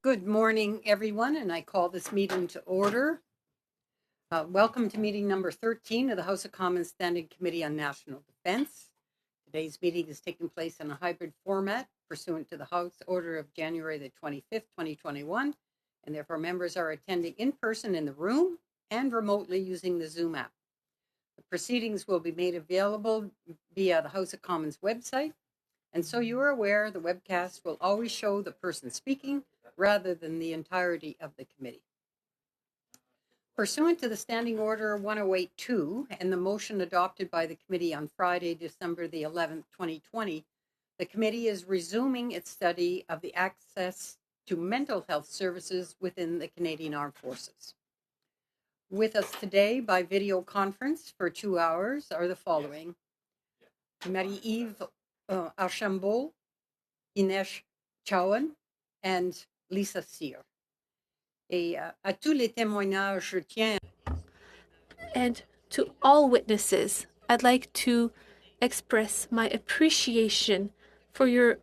Good morning, everyone, and I call this meeting to order. Welcome to meeting number 13 of the House of Commons Standing Committee on National Defense. Today's meeting is taking place in a hybrid format pursuant to the House Order of January the 25th, 2021, and therefore members are attending in person in the room and remotely using the Zoom app. The proceedings will be made available via the House of Commons website, and so you are aware the webcast will always show the person speaking rather than the entirety of the committee. Pursuant to the Standing Order 1082 and the motion adopted by the committee on Friday, December the 11th, 2020, the committee is resuming its study of the access to mental health services within the Canadian Armed Forces. With us today by video conference for 2 hours are the following: Marie-Yves Archambault, Ines Chowan, and Lisa Cyr. Et à tous les témoignages, je tiens. And to all witnesses, I'd like to express my appreciation for your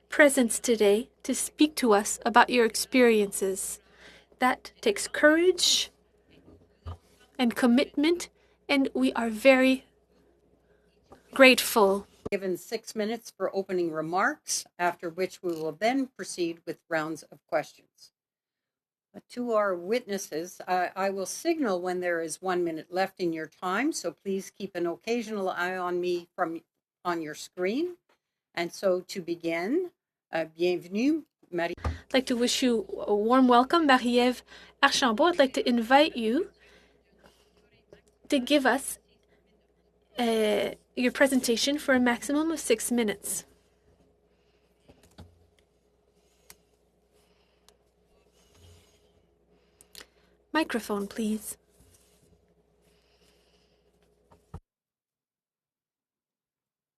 presence today to speak to us about your experiences. That takes courage and commitment, and we are very grateful. Given 6 minutes for opening remarks, after which we will then proceed with rounds of questions. To our witnesses, I will signal when there is 1 minute left in your time, so please keep an occasional eye on me on your screen. And so to begin, bienvenue, Marie. I'd like to wish you a warm welcome, Marie-Yves Archambault. I'd like to invite you to give us your presentation for a maximum of 6 minutes. Microphone, please.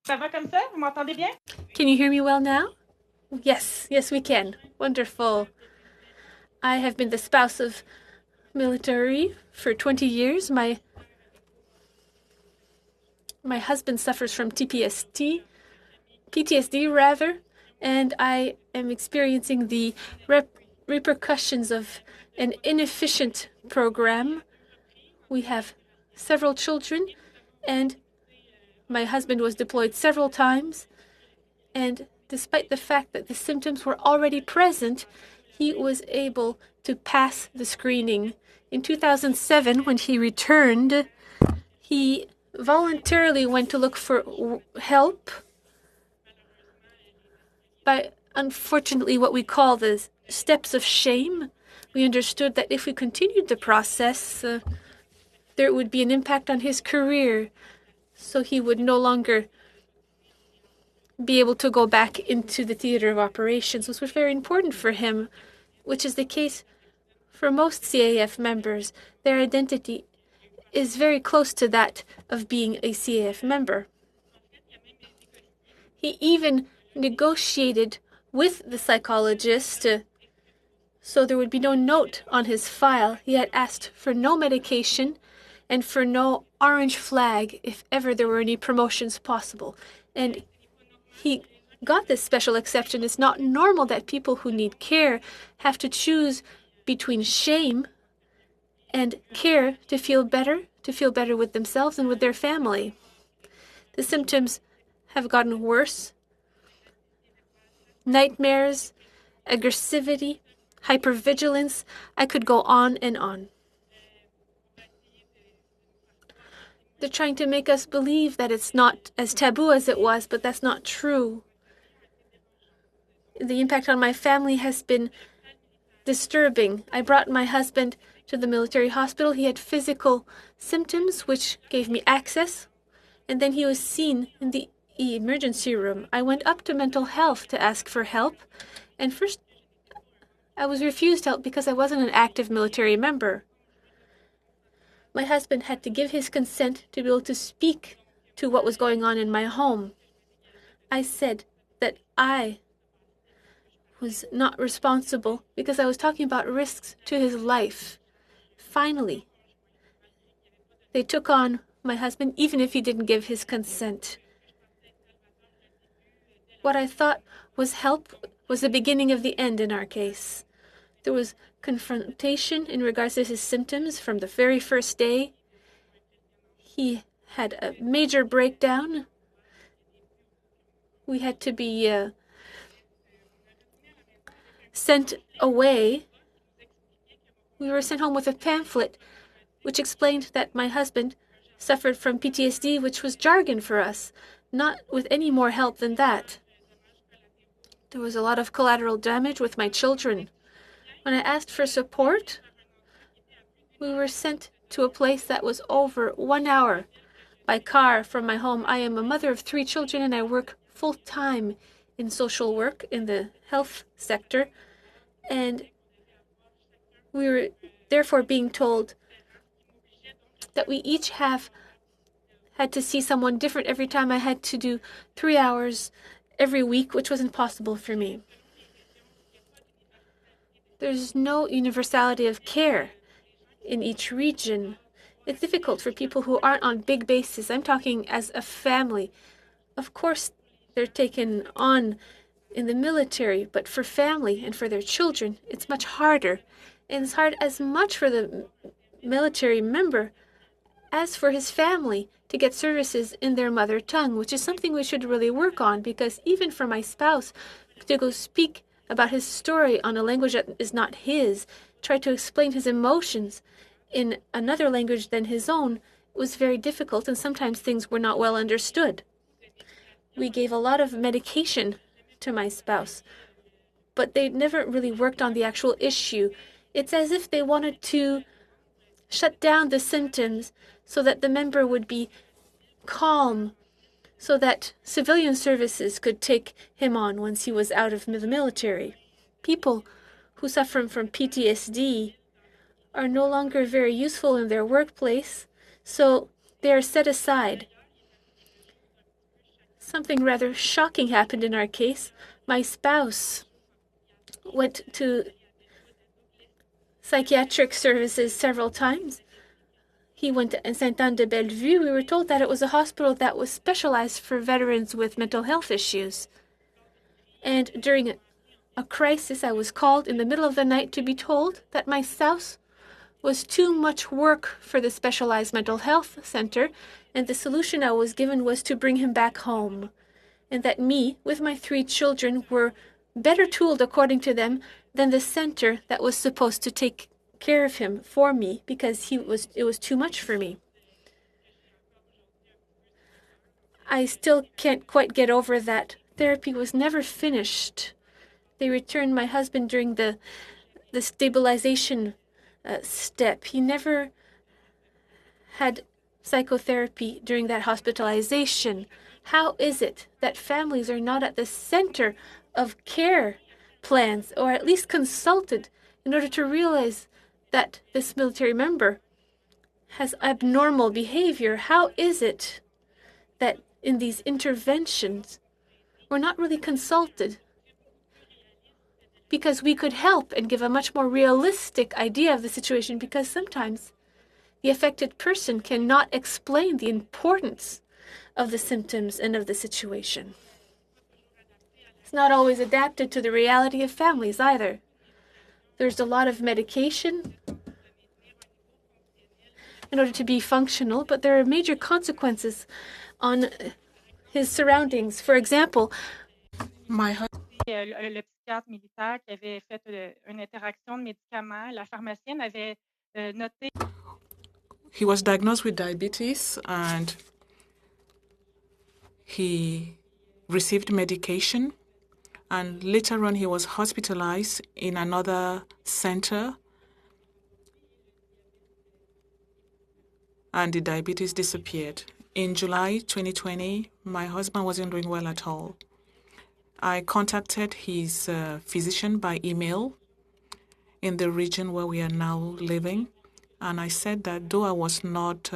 Ça va comme ça? Vous m'entendez bien? Can you hear me well now? Yes, we can. Wonderful. I have been the spouse of military for 20 years. My husband suffers from PTSD rather, and I am experiencing the repercussions of an inefficient program. We have several children, and my husband was deployed several times, and despite the fact that the symptoms were already present, he was able to pass the screening. In 2007, when he returned, he voluntarily went to look for help by, unfortunately, what we call the steps of shame. We understood that if we continued the process, there would be an impact on his career, so he would no longer be able to go back into the theater of operations, which was very important for him, which is the case for most CAF members. Their identity is very close to that of being a CAF member. He even negotiated with the psychologist so there would be no note on his file. He had asked for no medication and for no orange flag if ever there were any promotions possible. And he got this special exception. It's not normal that people who need care have to choose between shame and care to feel better with themselves and with their family. The symptoms have gotten worse. Nightmares, aggressivity, hypervigilance. I could go on and on. They're trying to make us believe that it's not as taboo as it was, but that's not true. The impact on my family has been disturbing. I brought my husband to the military hospital. He had physical symptoms, which gave me access, and then he was seen in the emergency room. I went up to mental health to ask for help, and first I was refused help because I wasn't an active military member. My husband had to give his consent to be able to speak to what was going on in my home. I said that I was not responsible because I was talking about risks to his life. Finally, they took on my husband even if he didn't give his consent. What I thought was help was the beginning of the end in our case. There was confrontation in regards to his symptoms from the very first day. He had a major breakdown. We had to be sent away. We were sent home with a pamphlet which explained that my husband suffered from PTSD, which was jargon for us, not with any more help than that. There was a lot of collateral damage with my children. When I asked for support, we were sent to a place that was over 1 hour by car from my home. I am a mother of 3 children and I work full-time in social work in the health sector. And we were therefore being told that we each had to see someone different every time. I had to do 3 hours every week, which was impossible for me. There's no universality of care in each region. It's difficult for people who aren't on big bases. I'm talking as a family. Of course, they're taken on in the military, but for family and for their children, it's much harder. And it's hard as much for the military member as for his family to get services in their mother tongue, which is something we should really work on, because even for my spouse to go speak about his story on a language that is not his, try to explain his emotions in another language than his own, was very difficult, and sometimes things were not well understood. We gave a lot of medication to my spouse, but they never really worked on the actual issue. It's as if they wanted to shut down the symptoms so that the member would be calm, so that civilian services could take him on once he was out of the military. People who suffer from PTSD are no longer very useful in their workplace, so they are set aside. Something rather shocking happened in our case. My spouse went to psychiatric services several times. He went to Sainte-Anne-de-Bellevue. We were told that it was a hospital that was specialized for veterans with mental health issues. And during a crisis, I was called in the middle of the night to be told that my spouse was too much work for the specialized mental health center, and the solution I was given was to bring him back home, and that me, with my 3 children, were better tooled, according to them, than the center that was supposed to take care of him for me, because it was too much for me. I still can't quite get over that. Therapy was never finished. They returned my husband during the stabilization step. He never had psychotherapy during that hospitalization. How is it that families are not at the center of care plans, or at least consulted, in order to realize that this military member has abnormal behavior? How is it that in these interventions we're not really consulted? Because we could help and give a much more realistic idea of the situation, because sometimes the affected person cannot explain the importance of the symptoms and of the situation. It's not always adapted to the reality of families either. There's a lot of medication in order to be functional, but there are major consequences on his surroundings. For example, Le psychiatre militaire qui avait fait une interaction de médicaments, la pharmacienne avait noté. He was diagnosed with diabetes and he received medication, and later on he was hospitalized in another center, and the diabetes disappeared. In July 2020, my husband wasn't doing well at all. I contacted his physician by email in the region where we are now living, and I said that though I was not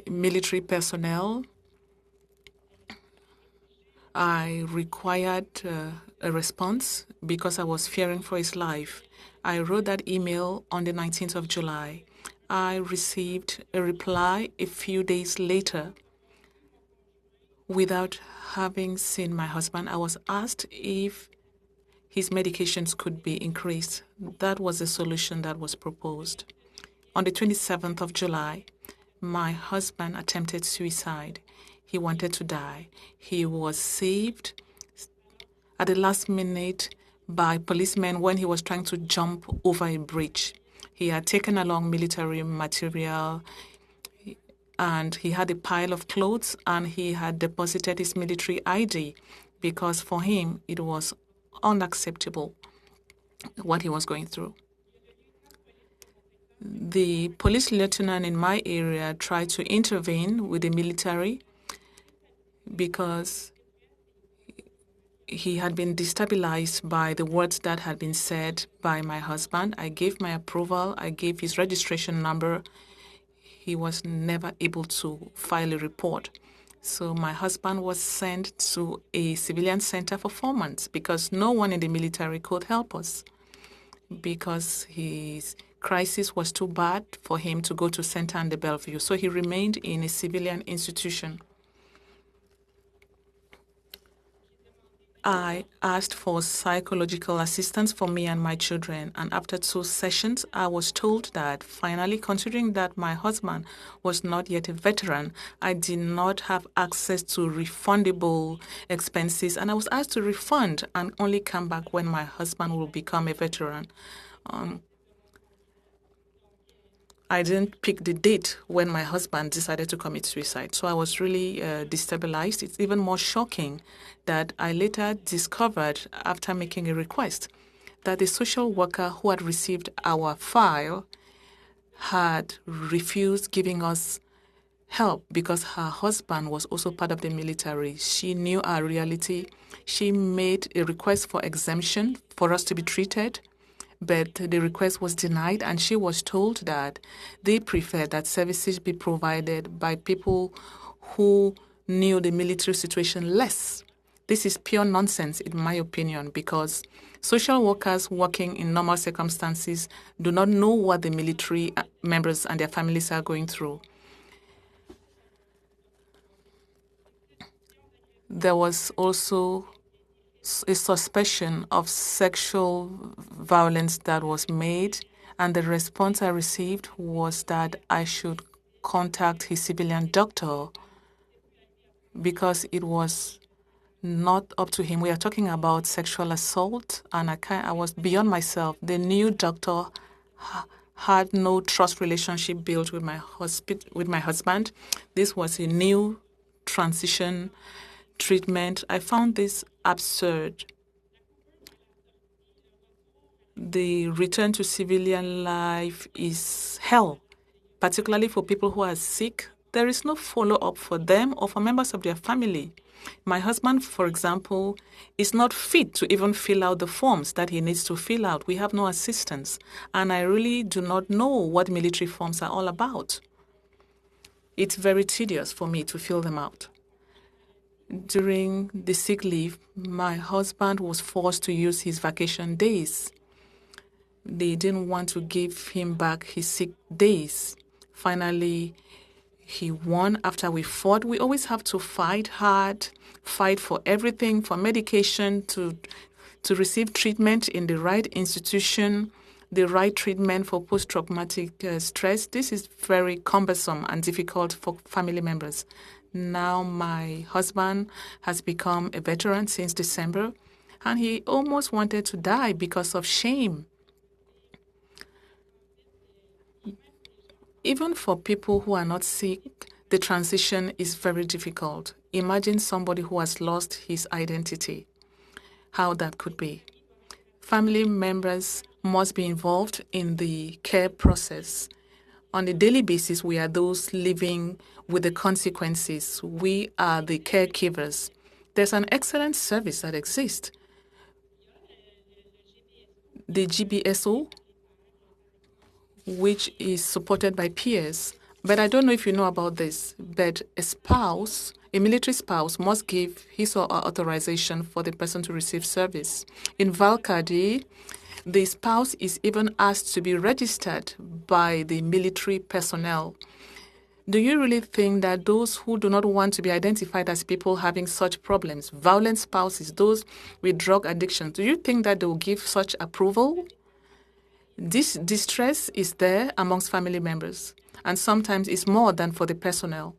military personnel, I required a response because I was fearing for his life. I wrote that email on the 19th of July. I received a reply a few days later without having seen my husband, I was asked if his medications could be increased. That was the solution that was proposed. On the 27th of July, my husband attempted suicide. He wanted to die. He was saved at the last minute by policemen when he was trying to jump over a bridge. He had taken along military material, and he had a pile of clothes, and he had deposited his military ID because for him it was unacceptable what he was going through. The police lieutenant in my area tried to intervene with the military because he had been destabilized by the words that had been said by my husband. I gave my approval. I gave his registration number. He was never able to file a report. So my husband was sent to a civilian center for 4 months because no one in the military could help us because his crisis was too bad for him to go to Center and the Bellevue. So he remained in a civilian institution. I asked for psychological assistance for me and my children, and after 2 sessions, I was told that finally, considering that my husband was not yet a veteran, I did not have access to refundable expenses, and I was asked to refund and only come back when my husband will become a veteran. I didn't pick the date when my husband decided to commit suicide, so I was really destabilized. It's even more shocking that I later discovered, after making a request, that the social worker who had received our file had refused giving us help because her husband was also part of the military. She knew our reality. She made a request for exemption for us to be treated, but the request was denied, and she was told that they prefer that services be provided by people who knew the military situation less. This is pure nonsense, in my opinion, because social workers working in normal circumstances do not know what the military members and their families are going through. There was also a suspicion of sexual violence that was made, and the response I received was that I should contact his civilian doctor because it was not up to him. We are talking about sexual assault, and I was beyond myself. The new doctor had no trust relationship built with my husband. This was a new transition treatment. I found this absurd. The return to civilian life is hell, particularly for people who are sick. There is no follow-up for them or for members of their family. My husband, for example, is not fit to even fill out the forms that he needs to fill out. We have no assistance, and I really do not know what military forms are all about. It's very tedious for me to fill them out. During the sick leave, my husband was forced to use his vacation days. They didn't want to give him back his sick days. Finally, he won after we fought. We always have to fight hard, fight for everything, for medication, to receive treatment in the right institution, the right treatment for post-traumatic stress. This is very cumbersome and difficult for family members. Now my husband has become a veteran since December, and he almost wanted to die because of shame. Even for people who are not sick, the transition is very difficult. Imagine somebody who has lost his identity, how that could be. Family members must be involved in the care process. On a daily basis, we are those living with the consequences. We are the caregivers. There's an excellent service that exists. The GBSO, which is supported by peers. But I don't know if you know about this, but a military spouse, must give his or her authorization for the person to receive service. In Valcardy, the spouse is even asked to be registered by the military personnel. Do you really think that those who do not want to be identified as people having such problems, violent spouses, those with drug addiction, do you think that they will give such approval? This distress is there amongst family members, and sometimes it's more than for the personnel.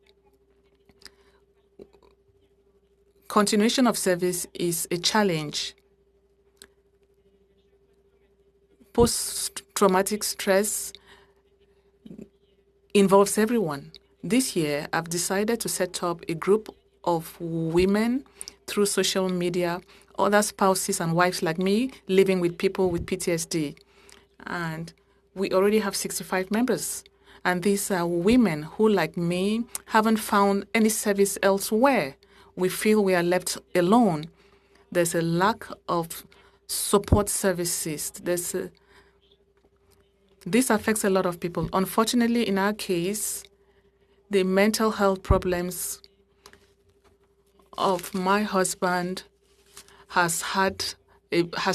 Continuation of service is a challenge. Post-traumatic stress involves everyone. This year, I've decided to set up a group of women through social media, other spouses and wives like me living with people with PTSD. And we already have 65 members. And these are women who, like me, haven't found any service elsewhere. We feel we are left alone. There's a lack of support services. This affects a lot of people. Unfortunately, in our case, the mental health problems of my husband has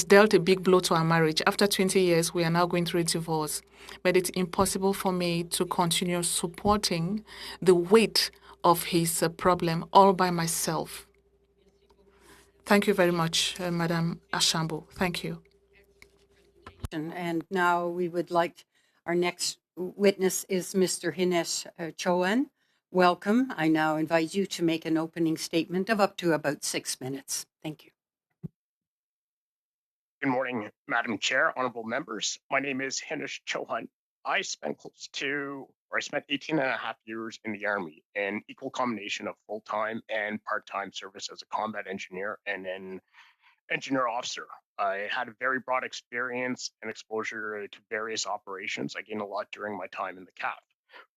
dealt a big blow to our marriage. After 20 years, we are now going through a divorce. But it's impossible for me to continue supporting the weight of his problem all by myself. Thank you very much, Madam Ashambo. Thank you. And now we would like, our next witness is Mr. Hinesh Chauhan. Welcome. I now invite you to make an opening statement of up to about 6 minutes. Thank you. Good morning, Madam Chair, honorable members. My name is Hinesh Chauhan. I spent 18 and a half years in the Army, an equal combination of full-time and part-time service as a combat engineer and an engineer officer. I had a very broad experience and exposure to various operations. I gained a lot during my time in the CAF.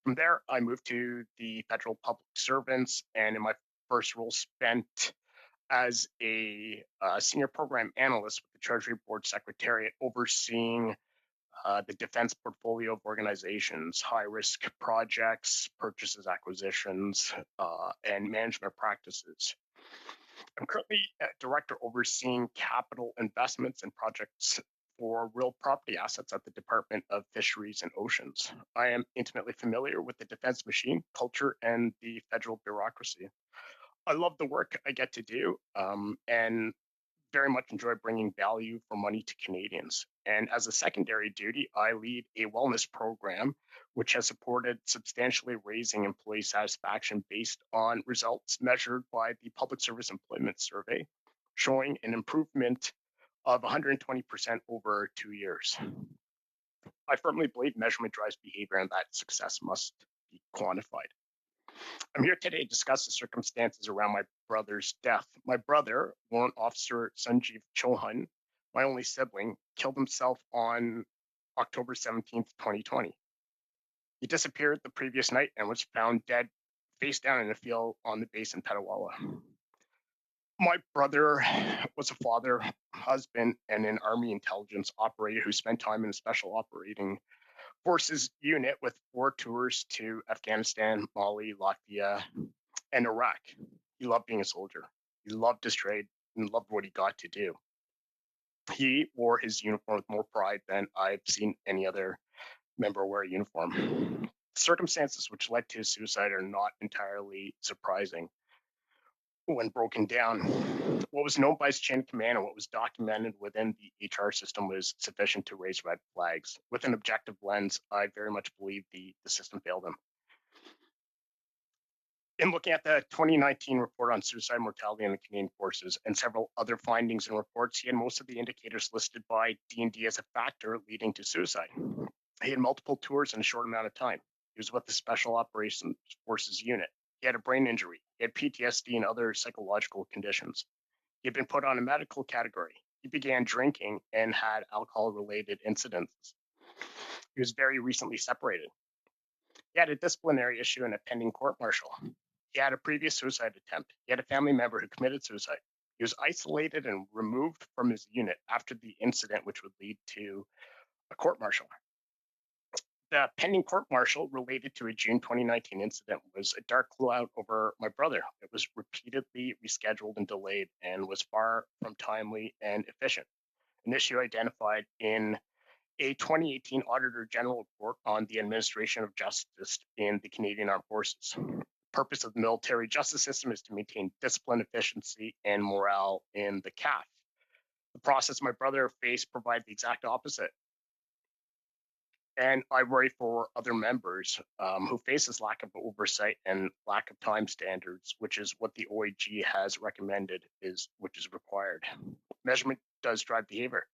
From there, I moved to the federal public servants, and in my first role spent as a senior program analyst with the Treasury Board Secretariat, overseeing the defense portfolio of organizations, high-risk projects, purchases, acquisitions, and management practices. I'm currently a director overseeing capital investments and projects for real property assets at the Department of Fisheries and Oceans. I am intimately familiar with the defense machine, culture, and the federal bureaucracy. I love the work I get to do, and very much enjoy bringing value for money to Canadians. And as a secondary duty, I lead a wellness program which has supported substantially raising employee satisfaction based on results measured by the Public Service Employment Survey, showing an improvement of 120% over 2 years. I firmly believe measurement drives behavior and that success must be quantified. I'm here today to discuss the circumstances around my brother's death. My brother, Warrant Officer Sanjeev Chauhan, my only sibling, killed himself on October 17th, 2020. He disappeared the previous night and was found dead face down in a field on the base in Petawawa. My brother was a father, husband, and an Army intelligence operator who spent time in a special operating forces unit with 4 tours to Afghanistan, Mali, Latvia, and Iraq. He loved being a soldier. He loved his trade and loved what he got to do. He wore his uniform with more pride than I've seen any other member wear a uniform. The circumstances which led to his suicide are not entirely surprising when broken down. What was known by his chain of command and what was documented within the HR system was sufficient to raise red flags. With an objective lens, I very much believe the system failed him. In looking at the 2019 report on suicide mortality in the Canadian Forces and several other findings and reports, he had most of the indicators listed by D&D as a factor leading to suicide. He had multiple tours in a short amount of time. He was with the Special Operations Forces unit. He had a brain injury. He had PTSD and other psychological conditions. He had been put on a medical category. He began drinking and had alcohol-related incidents. He was very recently separated. He had a disciplinary issue and a pending court-martial. He had a previous suicide attempt. He had a family member who committed suicide. He was isolated and removed from his unit after the incident, which would lead to a court-martial. The pending court-martial related to a June 2019 incident was a dark cloud over my brother. It was repeatedly rescheduled and delayed and was far from timely and efficient. An issue identified in a 2018 Auditor General report on the administration of justice in the Canadian Armed Forces. The purpose of the military justice system is to maintain discipline, efficiency, and morale in the CAF. The process my brother faced provides the exact opposite. And I worry for other members who face this lack of oversight and lack of time standards, which is what the OAG has recommended, which is required. Measurement does drive behavior.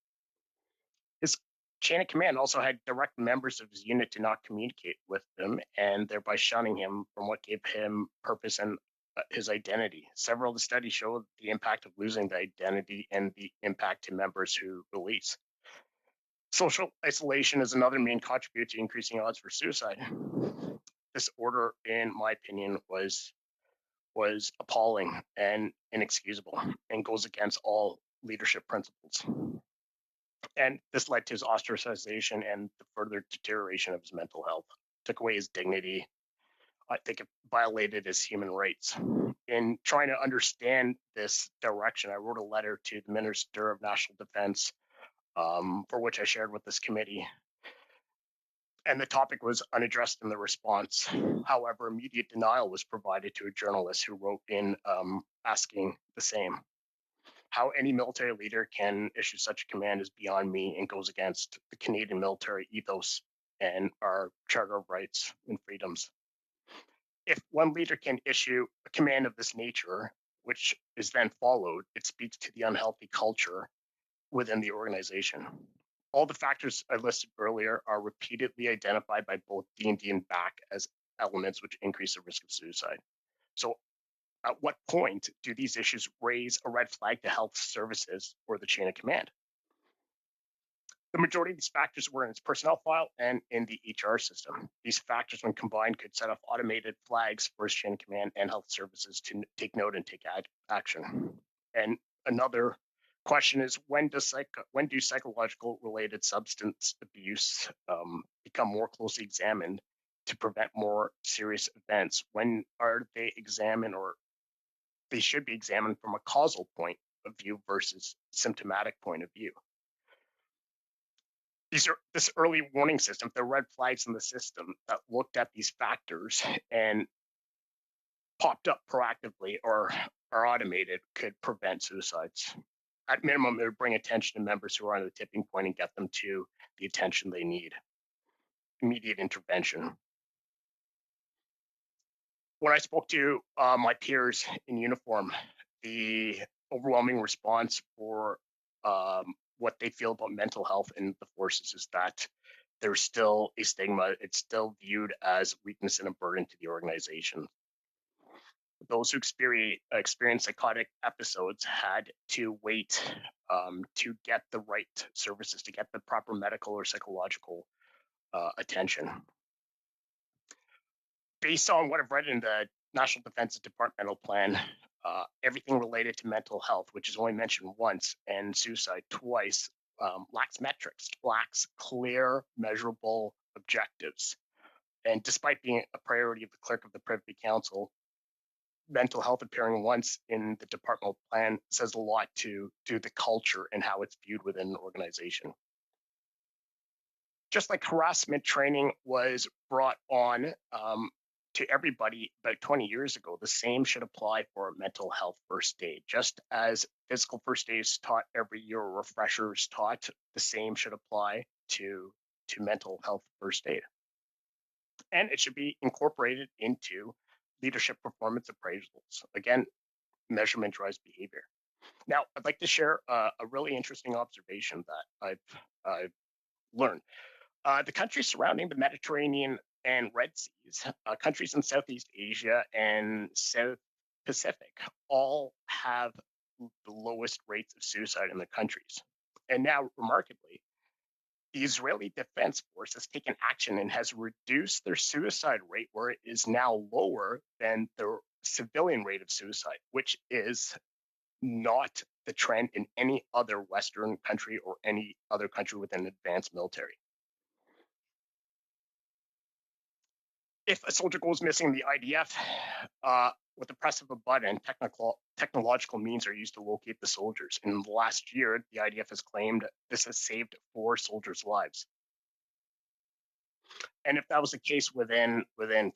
His chain of command also had direct members of his unit to not communicate with him, and thereby shunning him from what gave him purpose and his identity. Several of the studies show the impact of losing the identity and the impact to members who release. Social isolation is another main contributor to increasing odds for suicide. This order, in my opinion, was appalling and inexcusable and goes against all leadership principles. And this led to his ostracization and the further deterioration of his mental health. Took away his dignity. I think it violated his human rights. In trying to understand this direction, I wrote a letter to the Minister of National Defense, for which I shared with this committee. And the topic was unaddressed in the response. However, immediate denial was provided to a journalist who wrote in asking the same. How any military leader can issue such a command is beyond me and goes against the Canadian military ethos and our Charter of Rights and Freedoms. If one leader can issue a command of this nature, which is then followed, it speaks to the unhealthy culture within the organization. All the factors I listed earlier are repeatedly identified by both D&D and BAC as elements which increase the risk of suicide. So at what point do these issues raise a red flag to health services or the chain of command? The majority of these factors were in its personnel file and in the HR system. These factors, when combined, could set off automated flags for its chain of command and health services to take note and take action. And another question is, when do psychological related substance abuse become more closely examined to prevent more serious events? When are they examined, or they should be examined from a causal point of view versus symptomatic point of view? This early warning system, the red flags in the system that looked at these factors and popped up proactively or are automated, could prevent suicides. At minimum, it would bring attention to members who are on the tipping point and get them to the attention they need. Immediate intervention. When I spoke to my peers in uniform, the overwhelming response for what they feel about mental health in the forces is that there's still a stigma. It's still viewed as weakness and a burden to the organization. Those who experience psychotic episodes had to wait to get the right services, to get the proper medical or psychological attention. Based on what I've read in the National Defense Departmental Plan, everything related to mental health, which is only mentioned once, and suicide twice, lacks metrics, lacks clear, measurable objectives. And despite being a priority of the Clerk of the Privy Council, mental health appearing once in the departmental plan says a lot to the culture and how it's viewed within an organization. Just like harassment training was brought on to everybody about 20 years ago, the same should apply for mental health first aid. Just as physical first aid is taught every year, or refreshers taught, the same should apply to mental health first aid. And it should be incorporated into leadership performance appraisals. Again, measurement drives behavior. Now, I'd like to share a really interesting observation that I've learned. The countries surrounding the Mediterranean and Red Seas, countries in Southeast Asia and South Pacific, all have the lowest rates of suicide in the countries. And now, remarkably, the Israeli Defense Force has taken action and has reduced their suicide rate, where it is now lower than the civilian rate of suicide, which is not the trend in any other Western country or any other country with an advanced military. If a soldier goes missing in the IDF, With the press of a button, technological means are used to locate the soldiers. In the last year, the IDF has claimed this has saved 4 soldiers' lives. And if that was the case within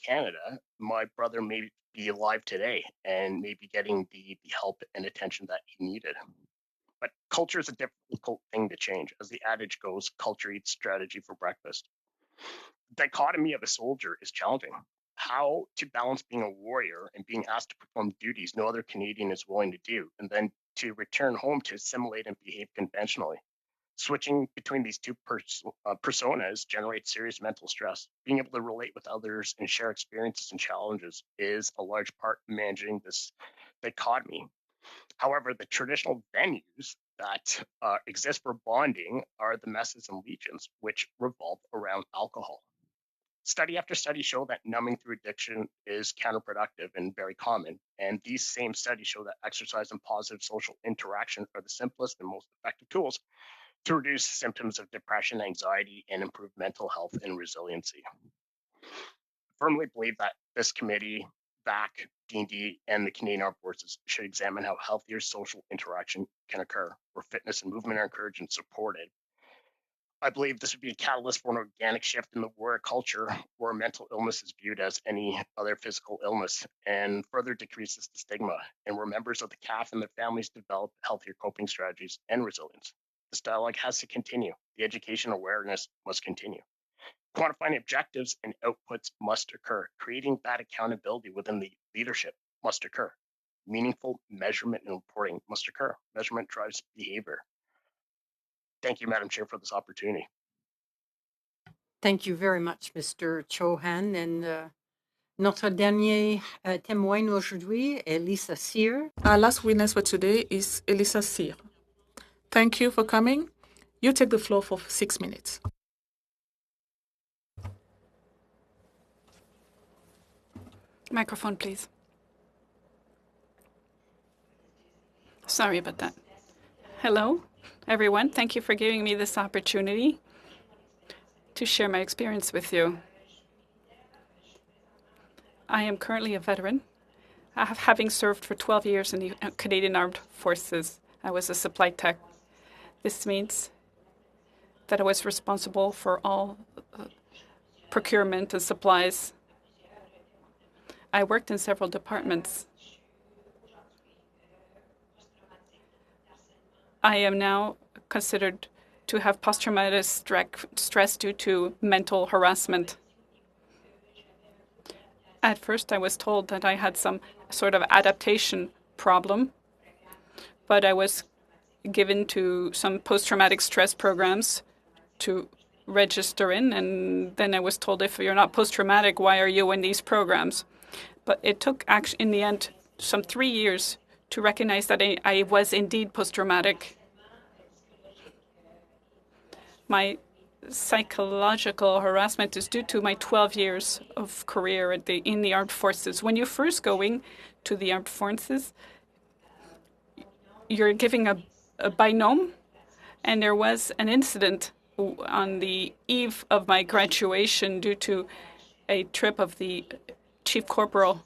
Canada, my brother may be alive today and maybe getting the help and attention that he needed. But culture is a difficult thing to change. As the adage goes, culture eats strategy for breakfast. The dichotomy of a soldier is challenging. How to balance being a warrior and being asked to perform duties no other Canadian is willing to do, and then to return home to assimilate and behave conventionally. Switching between these two personas generates serious mental stress. Being able to relate with others and share experiences and challenges is a large part of managing this dichotomy. However, the traditional venues that exist for bonding are the messes and legions, which revolve around alcohol. Study after study show that numbing through addiction is counterproductive and very common. And these same studies show that exercise and positive social interaction are the simplest and most effective tools to reduce symptoms of depression, anxiety, and improve mental health and resiliency. I firmly believe that this committee, VAC, D&D, and the Canadian Armed Forces should examine how healthier social interaction can occur, where fitness and movement are encouraged and supported. I believe this would be a catalyst for an organic shift in the warrior culture where mental illness is viewed as any other physical illness and further decreases the stigma, and where members of the CAF and their families develop healthier coping strategies and resilience. This dialogue has to continue. The education awareness must continue. Quantifying objectives and outputs must occur. Creating that accountability within the leadership must occur. Meaningful measurement and reporting must occur. Measurement drives behavior. Thank you, Madam Chair, for this opportunity. Thank you very much, Mr. Chauhan. And notre dernier témoin aujourd'hui est Lisa Sear. Our last witness for today is Elisa Sear. Thank you for coming. You take the floor for 6 minutes. Microphone, please. Sorry about that. Hello, everyone. Thank you for giving me this opportunity to share my experience with you. I am currently a veteran, having served for 12 years in the Canadian Armed Forces. I was a supply tech. This means that I was responsible for all procurement and supplies. I worked in several departments. I am now considered to have post-traumatic stress due to mental harassment. At first, I was told that I had some sort of adaptation problem, but I was given to some post-traumatic stress programs to register in, and then I was told, if you're not post-traumatic, why are you in these programs? But it took, actually, in the end, some 3 years to recognize that I was indeed post-traumatic. My psychological harassment is due to my 12 years of career in the armed forces. When you're first going to the armed forces, you're giving a binôme, and there was an incident on the eve of my graduation due to a trip of the chief corporal.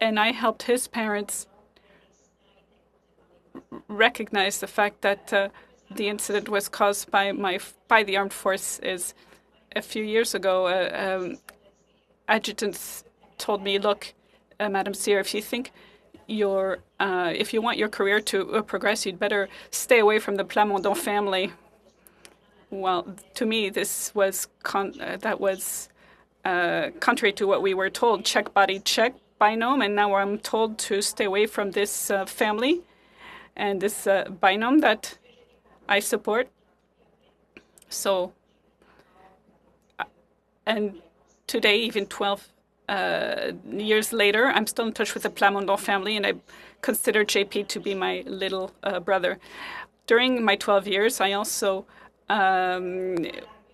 And I helped his parents recognize the fact that the incident was caused by the armed forces. A few years ago, adjutants told me, "Look, Madam Sear, if you think if you want your career to progress, you'd better stay away from the Plamondon family." Well, to me, this was contrary to what we were told. Check body, check binôme, and now I'm told to stay away from this family and this binôme that I support. So, and today, even 12 years later, I'm still in touch with the Plamondon family, and I consider JP to be my little brother. During my 12 years, I also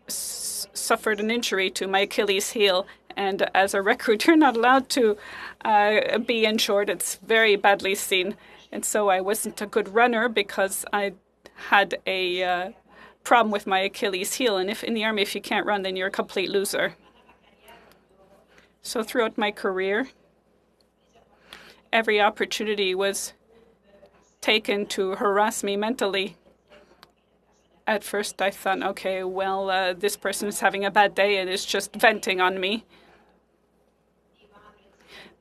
suffered an injury to my Achilles heel, and as a recruit, you're not allowed to be injured. It's very badly seen. And so I wasn't a good runner because I had a problem with my Achilles heel. And if in the army, if you can't run, then you're a complete loser. So throughout my career, every opportunity was taken to harass me mentally. At first, I thought, okay, well, this person is having a bad day and is just venting on me.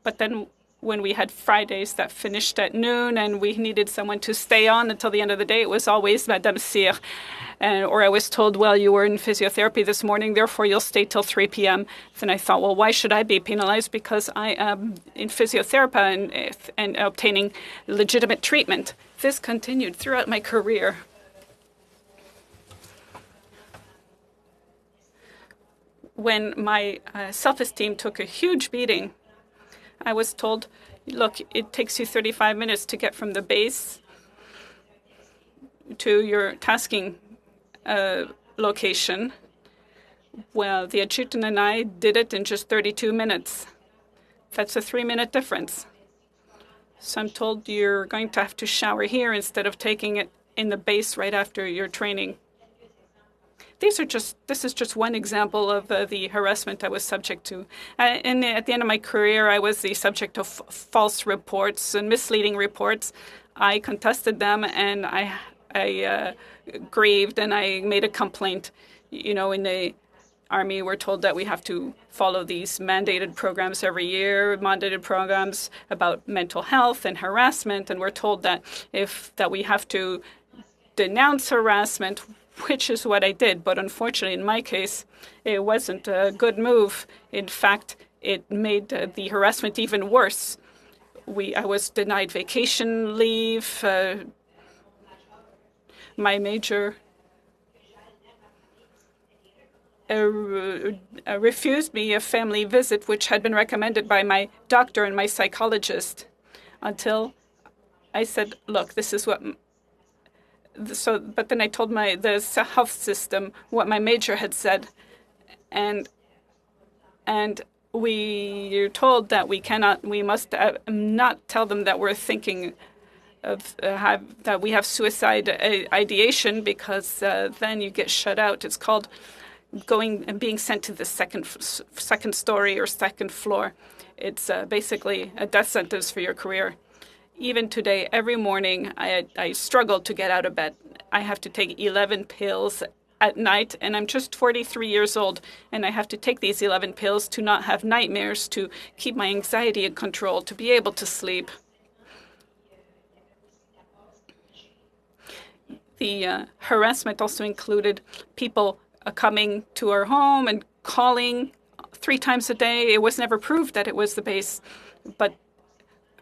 But then when we had Fridays that finished at noon and we needed someone to stay on until the end of the day, it was always Madame Cyr. Or I was told, well, you were in physiotherapy this morning, therefore you'll stay till 3 p.m. Then I thought, well, why should I be penalized? Because I am in physiotherapy and obtaining legitimate treatment. This continued throughout my career. When my self-esteem took a huge beating, I was told, look, it takes you 35 minutes to get from the base to your tasking location. Well, the adjutant and I did it in just 32 minutes. That's a 3-minute difference. So I'm told you're going to have to shower here instead of taking it in the base right after your training. This is just one example of the harassment I was subject to. And at the end of my career, I was the subject of false reports and misleading reports. I contested them, and I grieved, and I made a complaint. You know, in the Army, we're told that we have to follow these mandated programs every year, mandated programs about mental health and harassment, and we're told that we have to denounce harassment, which is what I did. But unfortunately, in my case, it wasn't a good move. In fact, it made the harassment even worse. I was denied vacation leave. My major refused me a family visit, which had been recommended by my doctor and my psychologist, until I said, look, this is what... But then I told the health system what my major had said, and we are told that we must not tell them that we're thinking of that we have suicide ideation, because then you get shut out. It's called going and being sent to the second story or second floor. It's basically a death sentence for your career. Even today, every morning, I struggle to get out of bed. I have to take 11 pills at night, and I'm just 43 years old, and I have to take these 11 pills to not have nightmares, to keep my anxiety in control, to be able to sleep. The harassment also included people coming to our home and calling 3 times a day. It was never proved that it was the base, but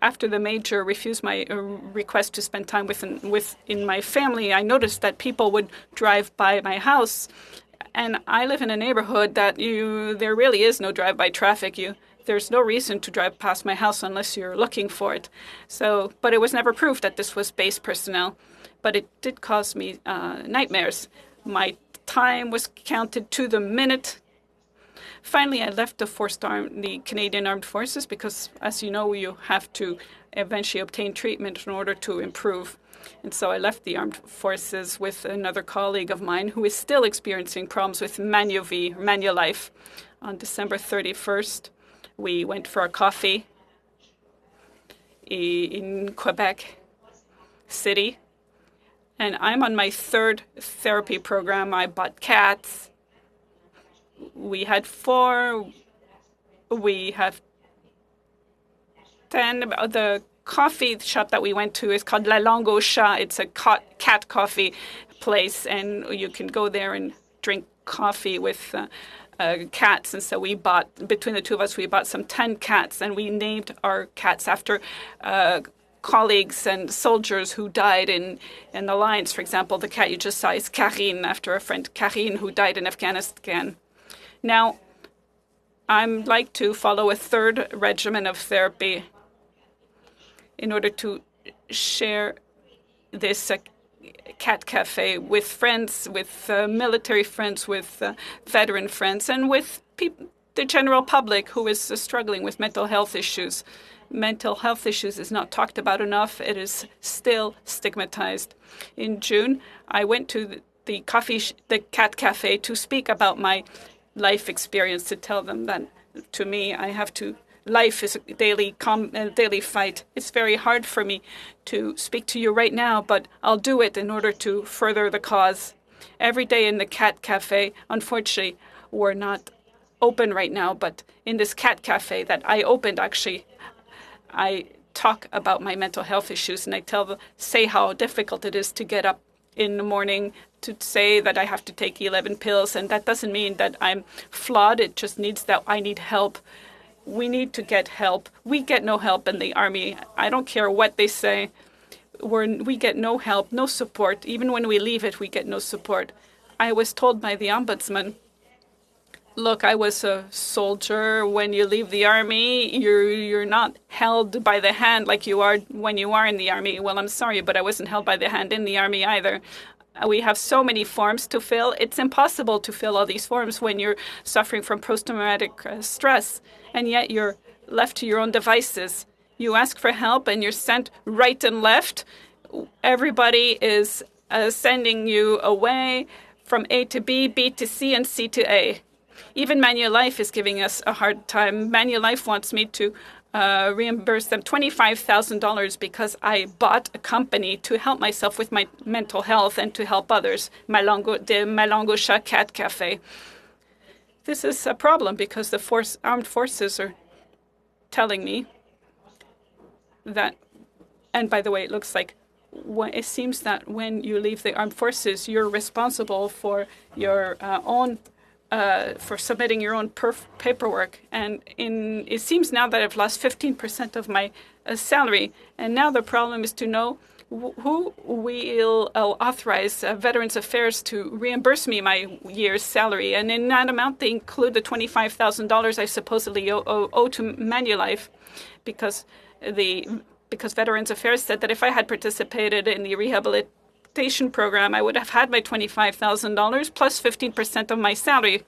after the major refused my request to spend time in my family, I noticed that people would drive by my house. And I live in a neighborhood that there really is no drive-by traffic. There's no reason to drive past my house unless you're looking for it. But it was never proved that this was base personnel. But it did cause me nightmares. My time was counted to the minute. Finally, I left the Canadian Armed Forces because, as you know, you have to eventually obtain treatment in order to improve. And so I left the Armed Forces with another colleague of mine who is still experiencing problems with Manulife. On December 31st, we went for a coffee in Quebec City. And I'm on my 3rd therapy program. I bought cats. We had 4. We have 10. The coffee shop that we went to is called La Langue au Chat. It's a cat coffee place, and you can go there and drink coffee with cats. And so between the two of us, we bought some 10 cats, and we named our cats after colleagues and soldiers who died in the lines. For example, the cat you just saw is Karine, after a friend Karine who died in Afghanistan. Now, I'd like to follow a 3rd regimen of therapy in order to share this cat cafe with friends, with military friends, with veteran friends, and with the general public who is struggling with mental health issues. Mental health issues is not talked about enough. It is still stigmatized. In June, I went to the cat cafe to speak about my life experience, to tell them that to me. Life is a daily fight. It's very hard for me to speak to you right now, but I'll do it in order to further the cause. Every day in the cat cafe, unfortunately, we're not open right now, but in this cat cafe that I opened, actually, I talk about my mental health issues, and I say how difficult it is to get up in the morning, to say that I have to take 11 pills, and that doesn't mean that I'm flawed. It just means that I need help. We need to get help. We get no help in the army. I don't care what they say. We get no help, no support. Even when we leave it, we get no support. I was told by the ombudsman, look, I was a soldier. When you leave the army, you're not held by the hand like you are when you are in the army. Well, I'm sorry, but I wasn't held by the hand in the army either. We have so many forms to fill. It's impossible to fill all these forms when you're suffering from post-traumatic stress, and yet you're left to your own devices. You ask for help, and you're sent right and left. Everybody is sending you away from A to B, B to C, and C to A. Even Manulife is giving us a hard time. Manulife wants me to reimburse them $25,000 because I bought a company to help myself with my mental health and to help others, the Malangosha Cat Cafe. This is a problem because the armed forces are telling me that, and by the way, it looks like it seems that when you leave the armed forces, you're responsible for your own for submitting your own paperwork. And it seems now that I've lost 15% of my salary. And now the problem is to know who will authorize Veterans Affairs to reimburse me my year's salary. And in that amount, they include the $25,000 I supposedly owe to Manulife, because Veterans Affairs said that if I had participated in the rehabilitation program, I would have had my $25,000 plus 15% of my salary.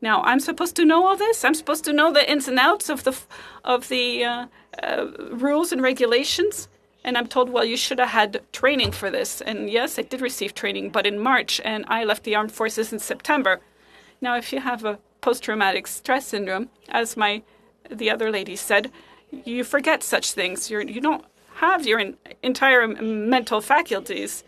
Now, I'm supposed to know all this? I'm supposed to know the ins and outs of the rules and regulations? And I'm told, well, you should have had training for this. And yes, I did receive training, but in March, and I left the armed forces in September. Now, if you have a post-traumatic stress syndrome, as the other lady said, you forget such things. You don't have your entire mental faculties.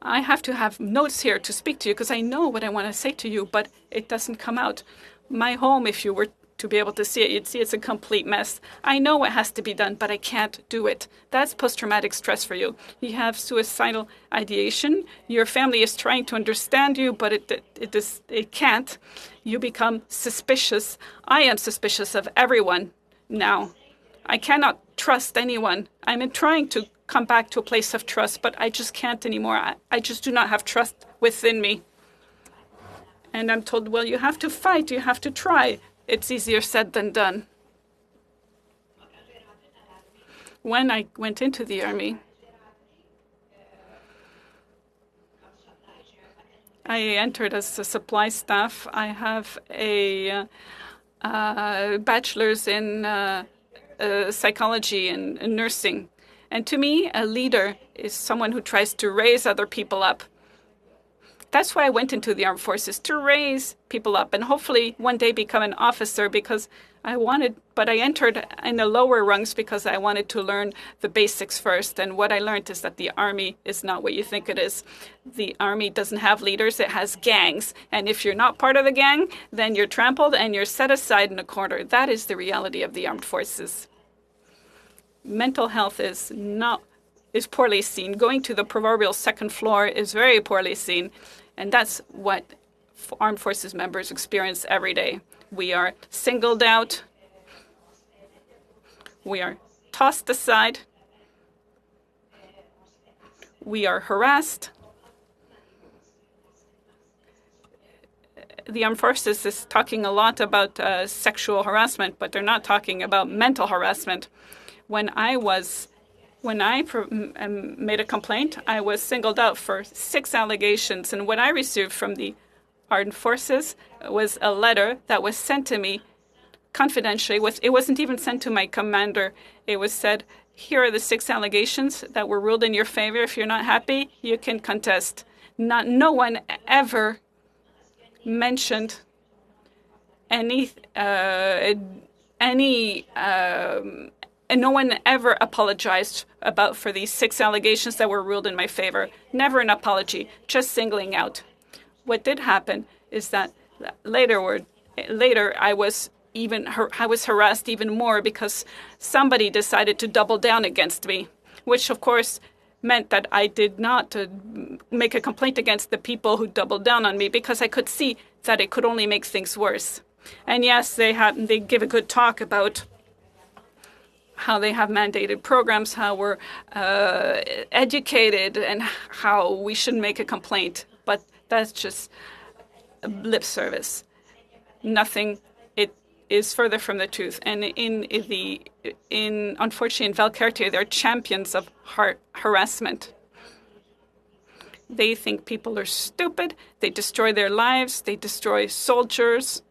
I have to have notes here to speak to you because I know what I want to say to you, but it doesn't come out. My home, if you were to be able to see it, you'd see it's a complete mess. I know what has to be done, but I can't do it. That's post-traumatic stress for you. You have suicidal ideation. Your family is trying to understand you, but it can't. You become suspicious. I am suspicious of everyone now. I cannot trust anyone. I'm trying to come back to a place of trust, but I just can't anymore. I just do not have trust within me. And I'm told, well, you have to fight. You have to try. It's easier said than done. When I went into the army, I entered as a supply staff. I have a bachelor's in psychology and nursing. And to me, a leader is someone who tries to raise other people up. That's why I went into the armed forces, to raise people up and hopefully one day become an officer, because I entered in the lower rungs because I wanted to learn the basics first. And what I learned is that the army is not what you think it is. The army doesn't have leaders, it has gangs. And if you're not part of the gang, then you're trampled and you're set aside in a corner. That is the reality of the armed forces. Mental health is poorly seen. Going to the proverbial second floor is very poorly seen. And that's what armed forces members experience every day. We are singled out. We are tossed aside. We are harassed. The armed forces is talking a lot about sexual harassment, but they're not talking about mental harassment. When I made a complaint, I was singled out for 6 allegations. And what I received from the armed forces was a letter that was sent to me confidentially. It wasn't even sent to my commander. It was said, here are the 6 allegations that were ruled in your favor. If you're not happy, you can contest. No one ever mentioned any and no one ever apologized for these 6 allegations that were ruled in my favor. Never an apology, just singling out. What did happen is that later I was harassed even more because somebody decided to double down against me, which of course meant that I did not make a complaint against the people who doubled down on me, because I could see that it could only make things worse. And yes, they give a good talk about how they have mandated programs, how we're educated, and how we shouldn't make a complaint. But that's just lip service. Nothing. It is further from the truth. And unfortunately in Valcartier, they're champions of harassment. They think people are stupid. They destroy their lives. They destroy soldiers.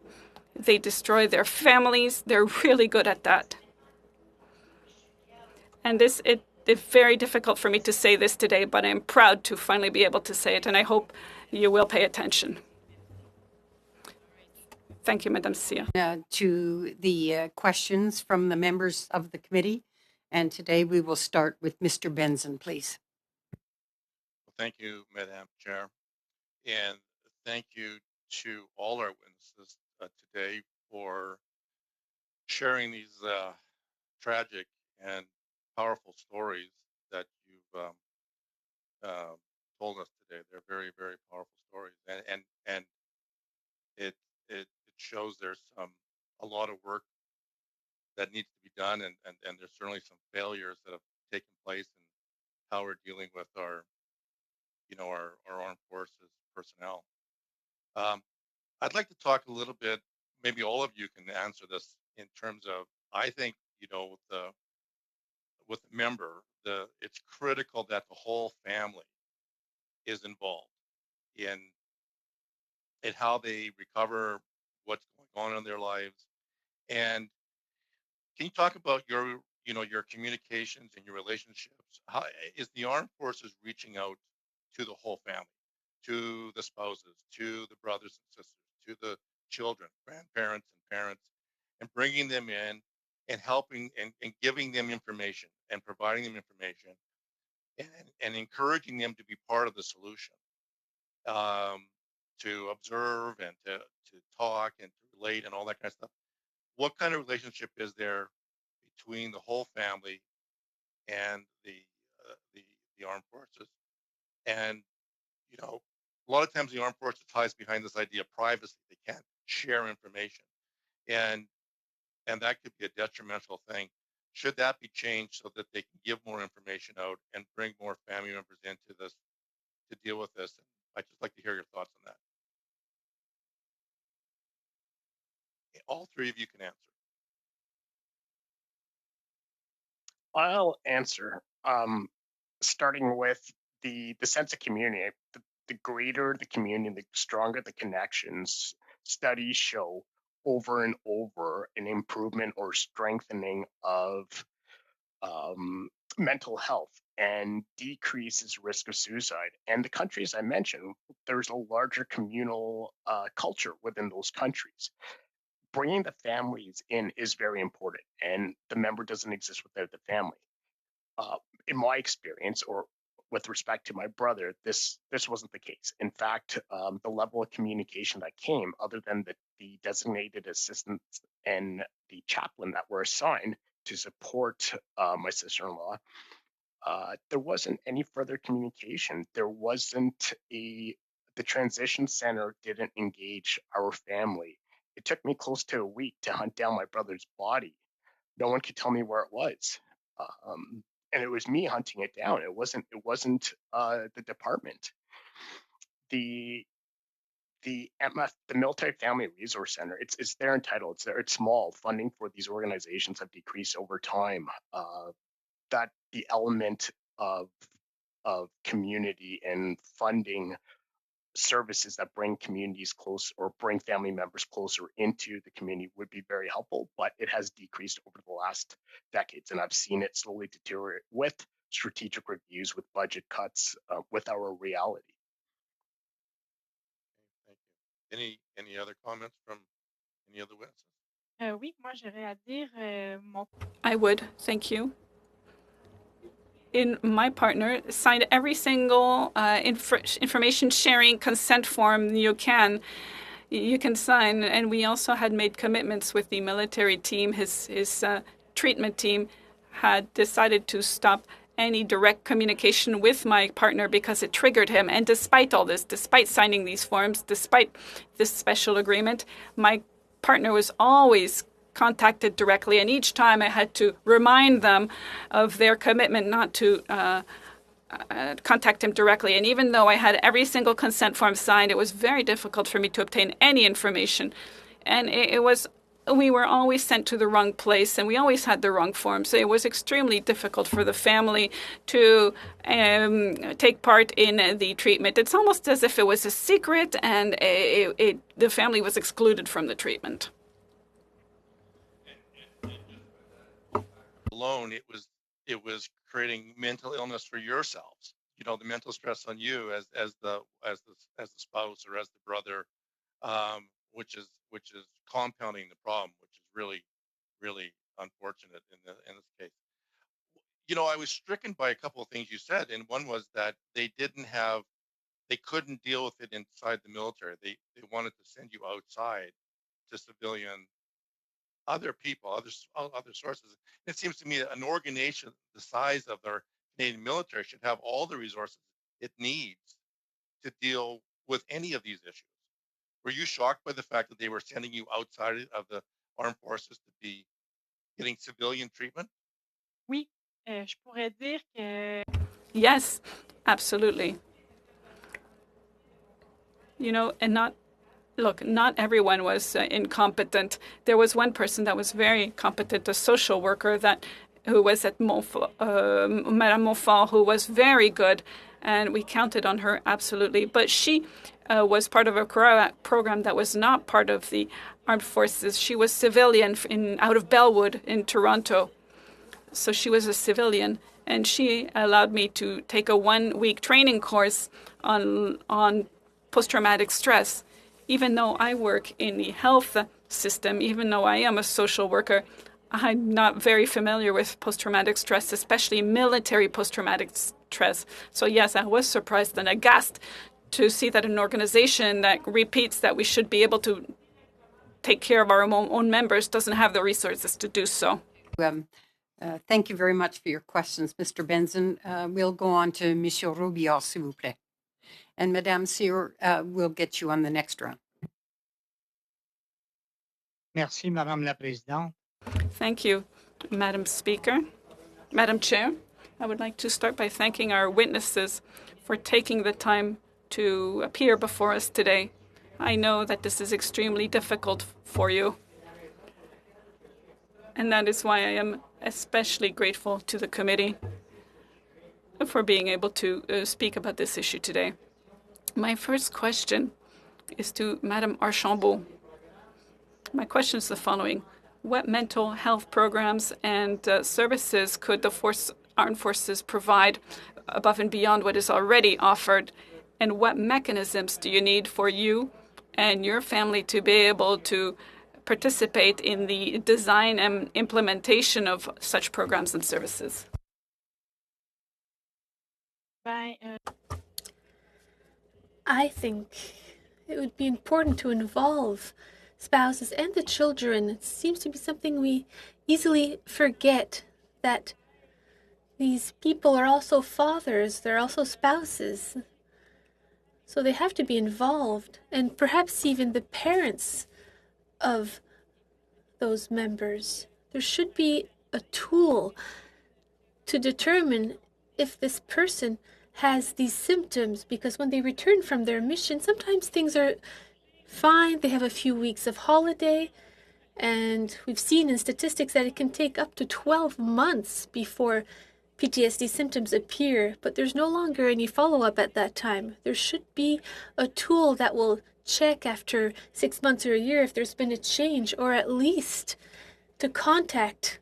They destroy their families. They're really good at that. And it's very difficult for me to say this today, but I'm proud to finally be able to say it, and I hope you will pay attention. Thank you, Madame Sia. To the questions from the members of the committee. And today we will start with Mr. Benson, please. Well, thank you, Madam Chair. And thank you to all our witnesses today for sharing these tragic and powerful stories that you've told us today. They're very, very powerful stories, and it shows there's a lot of work that needs to be done, and there's certainly some failures that have taken place in how we're dealing with our armed forces personnel. I'd like to talk a little bit, maybe all of you can answer this, in terms of, I think, with the member, it's critical that the whole family is involved in how they recover what's going on in their lives. And can you talk about your communications and your relationships? How is the armed forces reaching out to the whole family, to the spouses, to the brothers and sisters, to the children, grandparents and parents, and bringing them in and helping and giving them information and providing them information and encouraging them to be part of the solution, to observe and to talk and to relate and all that kind of stuff? What kind of relationship is there between the whole family and the armed forces? And a lot of times the armed forces hides behind this idea of privacy. They can't share information, and that could be a detrimental thing. Should that be changed so that they can give more information out and bring more family members into this to deal with this? And I'd just like to hear your thoughts on that. All three of you can answer. I'll answer. Starting with the sense of community. The greater the community, the stronger the connections. Studies show over and over an improvement or strengthening of mental health and decreases risk of suicide. And the countries I mentioned, there's a larger communal culture within those countries. Bringing the families in is very important, and the member doesn't exist without the family. In my experience, or with respect to my brother, this wasn't the case. In fact, the level of communication that came, other than the designated assistants and the chaplain that were assigned to support my sister-in-law, there wasn't any further communication. There wasn't the transition center didn't engage our family. It took me close to a week to hunt down my brother's body. No one could tell me where it was. And it was me hunting it down. It wasn't the department. The MF, the Military Family Resource Center, it's their entitled. It's small. Funding for these organizations have decreased over time. That the element of community and funding services that bring communities close or bring family members closer into the community would be very helpful, but it has decreased over the last decades, and I've seen it slowly deteriorate with strategic reviews, with budget cuts, with our reality. Thank you. Any other comments from Any other witnesses? Oui, moi, j'aurais à dire mon. I would, thank you. My partner signed every single information sharing consent form you can sign, and we also had made commitments with the military team. His treatment team had decided to stop any direct communication with my partner because it triggered him. And despite all this, despite signing these forms, despite this special agreement, my partner was always contacted directly, and each time I had to remind them of their commitment not to contact him directly. And even though I had every single consent form signed, it was very difficult for me to obtain any information. And we were always sent to the wrong place, and we always had the wrong form. So it was extremely difficult for the family to take part in the treatment. It's almost as if it was a secret, and the family was excluded from the treatment. Alone, it was creating mental illness for yourselves. You know, the mental stress on you as the spouse or as the brother, which is compounding the problem, which is really, really unfortunate in this case. You know, I was stricken by a couple of things you said, and one was that they couldn't deal with it inside the military. They wanted to send you outside to civilian, other people, other sources. It seems to me that an organization the size of our Canadian military should have all the resources it needs to deal with any of these issues. Were you shocked by the fact that they were sending you outside of the armed forces to be getting civilian treatment? Oui, je pourrais dire que. Yes, absolutely. You know, and not everyone was incompetent. There was one person that was very competent, a social worker who was at Madame Montfort, who was very good, and we counted on her absolutely. But she was part of a program that was not part of the armed forces. She was civilian out of Bellwood in Toronto. So she was a civilian, and she allowed me to take a 1-week training course on post-traumatic stress. Even though I work in the health system, even though I am a social worker, I'm not very familiar with post-traumatic stress, especially military post-traumatic stress. So yes, I was surprised and aghast to see that an organization that repeats that we should be able to take care of our own members doesn't have the resources to do so. Thank you very much for your questions, Mr. Benson. We'll go on to Monsieur Robillard, s'il vous plaît. And Madame Cyr, we'll get you on the next round. Merci, Madame la Présidente. Thank you, Madam Speaker. Madam Chair, I would like to start by thanking our witnesses for taking the time to appear before us today. I know that this is extremely difficult for you, and that is why I am especially grateful to the committee for being able to speak about this issue today. My first question is to Madame Archambault. My question is the following. What mental health programs and services could the armed forces provide above and beyond what is already offered? And what mechanisms do you need for you and your family to be able to participate in the design and implementation of such programs and services? I think it would be important to involve spouses and the children. It seems to be something we easily forget, that these people are also fathers, they're also spouses. So they have to be involved, and perhaps even the parents of those members. There should be a tool to determine if this person has these symptoms, because when they return from their mission, sometimes things are fine. They have a few weeks of holiday, and we've seen in statistics that it can take up to 12 months before PTSD symptoms appear, but there's no longer any follow-up at that time. There should be a tool that will check after 6 months or a year if there's been a change, or at least to contact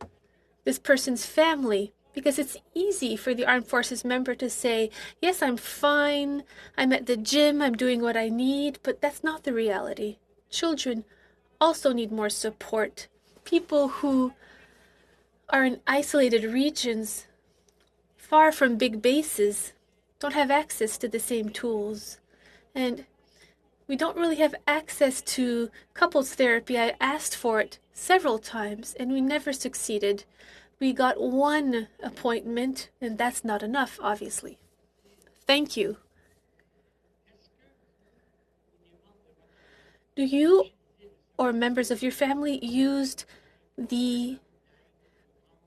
this person's family, because it's easy for the armed forces member to say, yes, I'm fine, I'm at the gym, I'm doing what I need, but that's not the reality. Children also need more support. People who are in isolated regions, far from big bases, don't have access to the same tools. And we don't really have access to couples therapy. I asked for it several times, and we never succeeded. We got one appointment, and that's not enough, obviously. Thank you. Do you or members of your family used the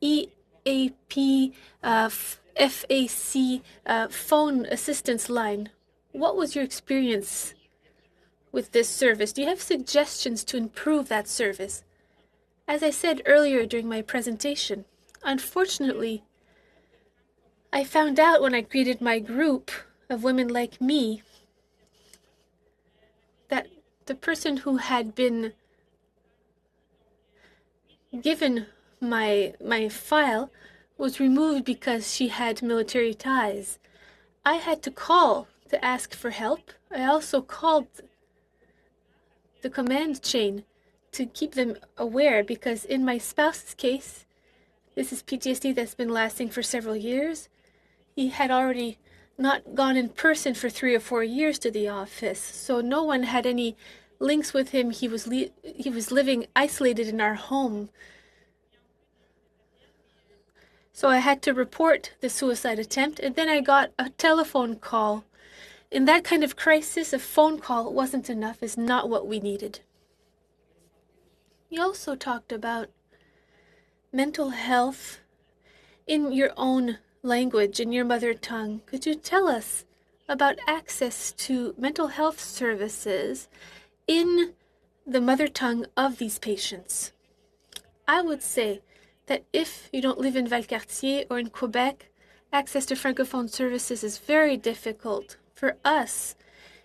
EAP FAC phone assistance line? What was your experience with this service? Do you have suggestions to improve that service? As I said earlier during my presentation, unfortunately, I found out when I greeted my group of women like me that the person who had been given my file was removed because she had military ties. I had to call to ask for help. I also called the command chain to keep them aware because in my spouse's case, this is PTSD that's been lasting for several years. He had already not gone in person for 3 or 4 years to the office, so no one had any links with him. He was living isolated in our home. So I had to report the suicide attempt, and then I got a telephone call. In that kind of crisis, a phone call wasn't enough, is not what we needed. You also talked about mental health in your own language, in your mother tongue. Could you tell us about access to mental health services in the mother tongue of these patients? I would say that if you don't live in Valcartier or in Quebec, access to Francophone services is very difficult. For us,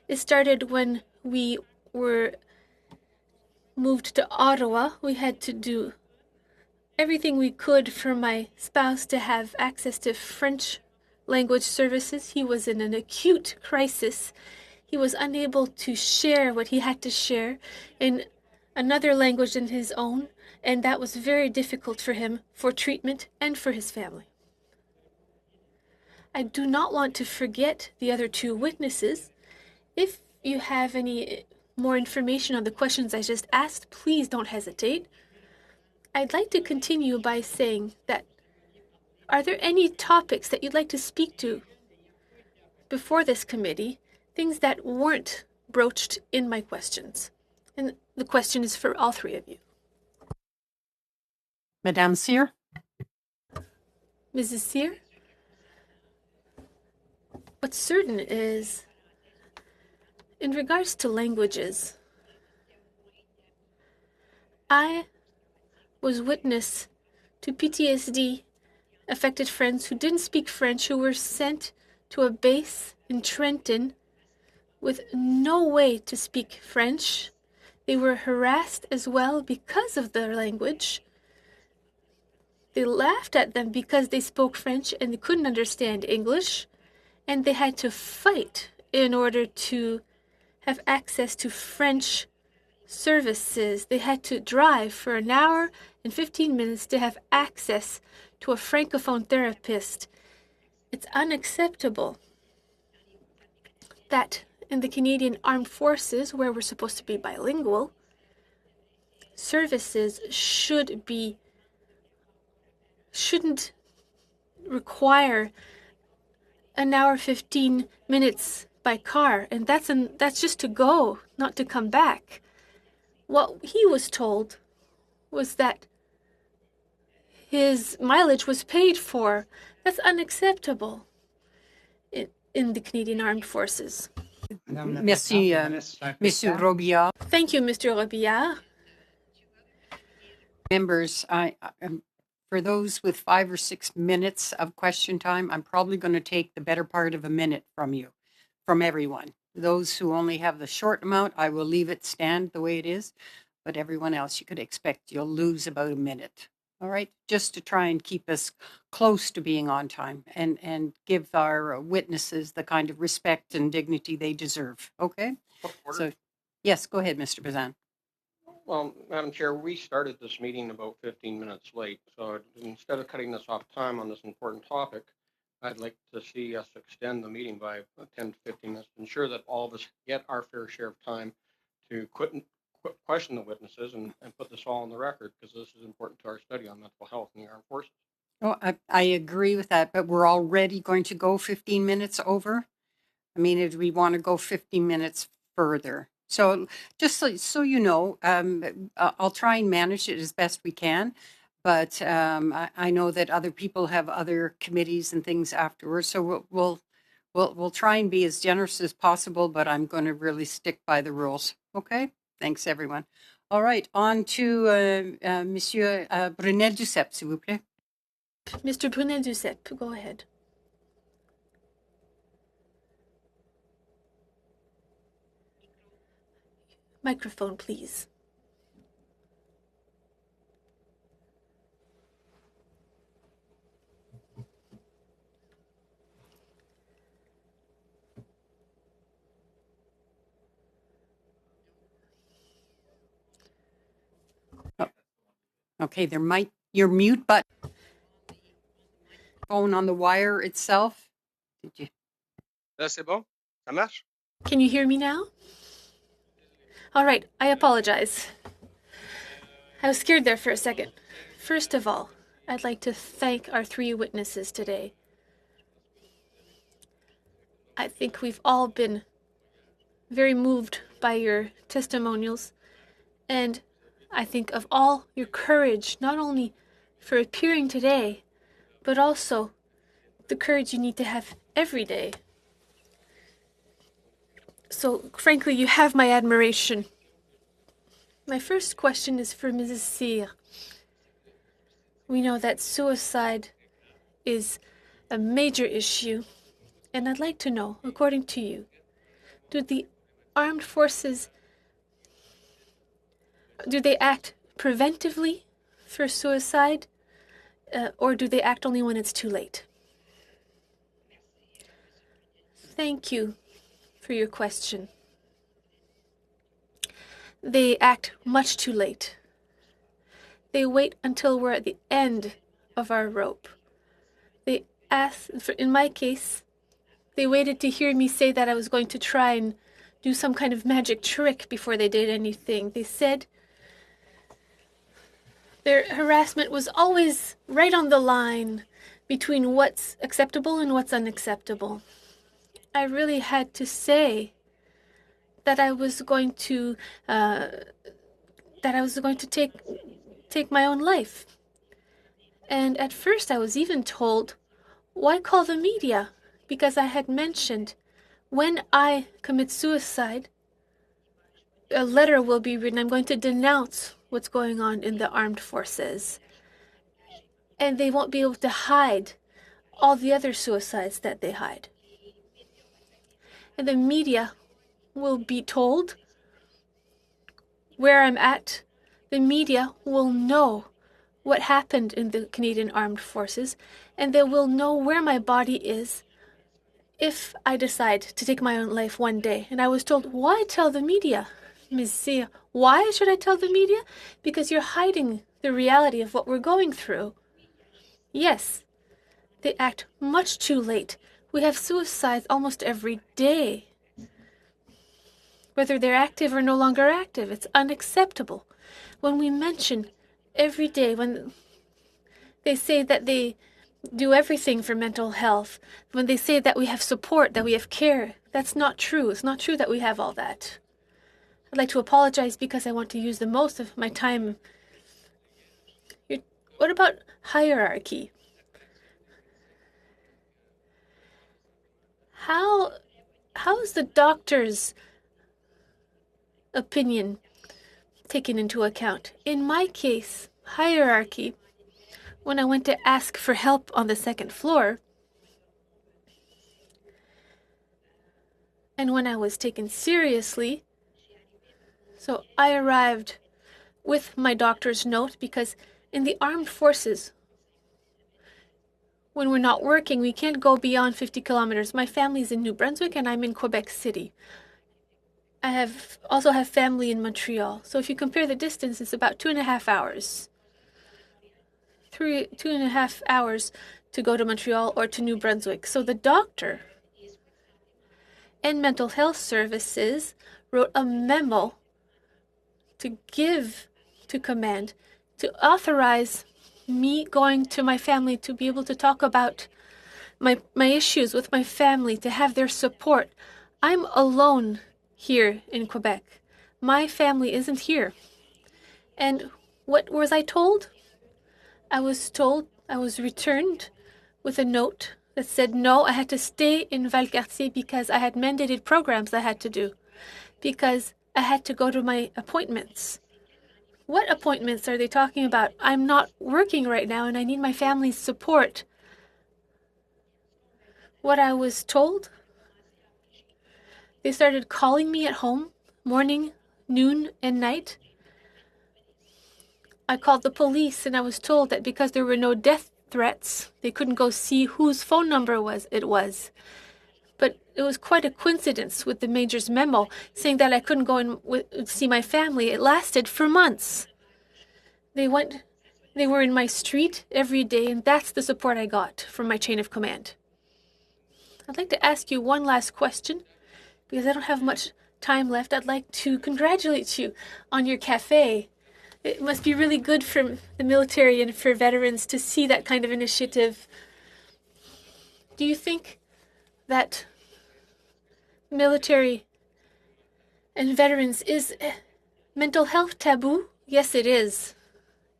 it started when we were moved to Ottawa. We had to do everything we could for my spouse to have access to French language services. He was in an acute crisis. He was unable to share what he had to share in another language than his own, and that was very difficult for him, for treatment, and for his family. I do not want to forget the other 2 witnesses. If you have any more information on the questions I just asked, please don't hesitate. I'd like to continue by saying that, are there any topics that you'd like to speak to before this committee, things that weren't broached in my questions? And the question is for all 3 of you. Madame Cyr? Mrs. Cyr? What's certain is, in regards to languages, I was witness to PTSD affected friends who didn't speak French, who were sent to a base in Trenton with no way to speak French. They were harassed as well because of their language. They laughed at them because they spoke French and they couldn't understand English, and they had to fight in order to have access to French services. They had to drive for an hour and 15 minutes to have access to a Francophone therapist. It's unacceptable that in the Canadian Armed Forces, where we're supposed to be bilingual, services shouldn't require an hour 15 minutes by car, and that's just to go, not to come back. What he was told was that his mileage was paid for. That's unacceptable in the Canadian Armed Forces. Merci, Monsieur Robillard. Thank you, Mr. Robillard. Members, for those with 5 or 6 minutes of question time, I'm probably going to take the better part of a minute from everyone. Those who only have the short amount, I will leave it stand the way it is. But everyone else, you could expect you'll lose about a minute. All right, just to try and keep us close to being on time and give our witnesses the kind of respect and dignity they deserve. Okay? So, yes, go ahead, Mr. Bazan. Well, Madam Chair, we started this meeting about 15 minutes late, so instead of cutting us off time on this important topic, I'd like to see us extend the meeting by 10 to 15 minutes to ensure that all of us get our fair share of time to question the witnesses and put this all on the record, because this is important to our study on mental health in the armed forces. Oh, I agree with that, but we're already going to go 15 minutes over. I mean, we want to go 15 minutes further. So just so you know, I'll try and manage it as best we can. But I know that other people have other committees and things afterwards. So we'll try and be as generous as possible, but I'm going to really stick by the rules. Okay? Thanks, everyone. All right, on to Monsieur Brunel-Duceppe, s'il vous plaît. Mr. Brunel-Duceppe, go ahead. Microphone, please. Okay, your mute button phone on the wire itself. Did you? Là, c'est bon? Ça marche? Can you hear me now? All right, I apologize. I was scared there for a second. First of all, I'd like to thank our 3 witnesses today. I think we've all been very moved by your testimonials, and I think of all your courage, not only for appearing today, but also the courage you need to have every day. So, frankly, you have my admiration. My first question is for Mrs. Cyr. We know that suicide is a major issue, and I'd like to know, according to you, do the armed forces, do they act preventively for suicide, or do they act only when it's too late? Thank you for your question. They act much too late. They wait until we're at the end of our rope. They ask, in my case, they waited to hear me say that I was going to try and do some kind of magic trick before they did anything. They said their harassment was always right on the line between what's acceptable and what's unacceptable. I really had to say that I was going to take my own life. And at first I was even told, why call the media? Because I had mentioned, when I commit suicide, a letter will be written. I'm going to denounce what's going on in the armed forces. And they won't be able to hide all the other suicides that they hide. And the media will be told where I'm at. The media will know what happened in the Canadian Armed Forces, and they will know where my body is if I decide to take my own life one day. And I was told, why tell the media? Ms. Cyr, why should I tell the media? Because you're hiding the reality of what we're going through. Yes, they act much too late. We have suicides almost every day. Whether they're active or no longer active, it's unacceptable. When we mention every day, when they say that they do everything for mental health, when they say that we have support, that we have care, that's not true. It's not true that we have all that. I'd like to apologize because I want to use the most of my time. What about hierarchy? How is the doctor's opinion taken into account? In my case, hierarchy, when I went to ask for help on the second floor, and when I was taken seriously, so I arrived with my doctor's note, because in the armed forces, when we're not working, we can't go beyond 50 kilometers. My family's in New Brunswick and I'm in Quebec City. I also have family in Montreal. So if you compare the distance, it's about 2.5 hours. 2.5 hours to go to Montreal or to New Brunswick. So the doctor and mental health services wrote a memo to give to command to authorize me going to my family to be able to talk about my issues with my family, to have their support. I'm alone here in Quebec. My family isn't here. And what was I told? I was told I was returned with a note that said no, I had to stay in Valcartier because I had mandated programs I had to do, because I had to go to my appointments. What appointments are they talking about? I'm not working right now and I need my family's support. What I was told? They started calling me at home, morning, noon, and night. I called the police and I was told that because there were no death threats, they couldn't go see whose phone number it was. But it was quite a coincidence with the major's memo saying that I couldn't go and see my family. It lasted for months. They were in my street every day, and that's the support I got from my chain of command. I'd like to ask you one last question, because I don't have much time left. I'd like to congratulate you on your cafe. It must be really good for the military and for veterans to see that kind of initiative. Do you think that military and veterans is mental health taboo? Yes, it is.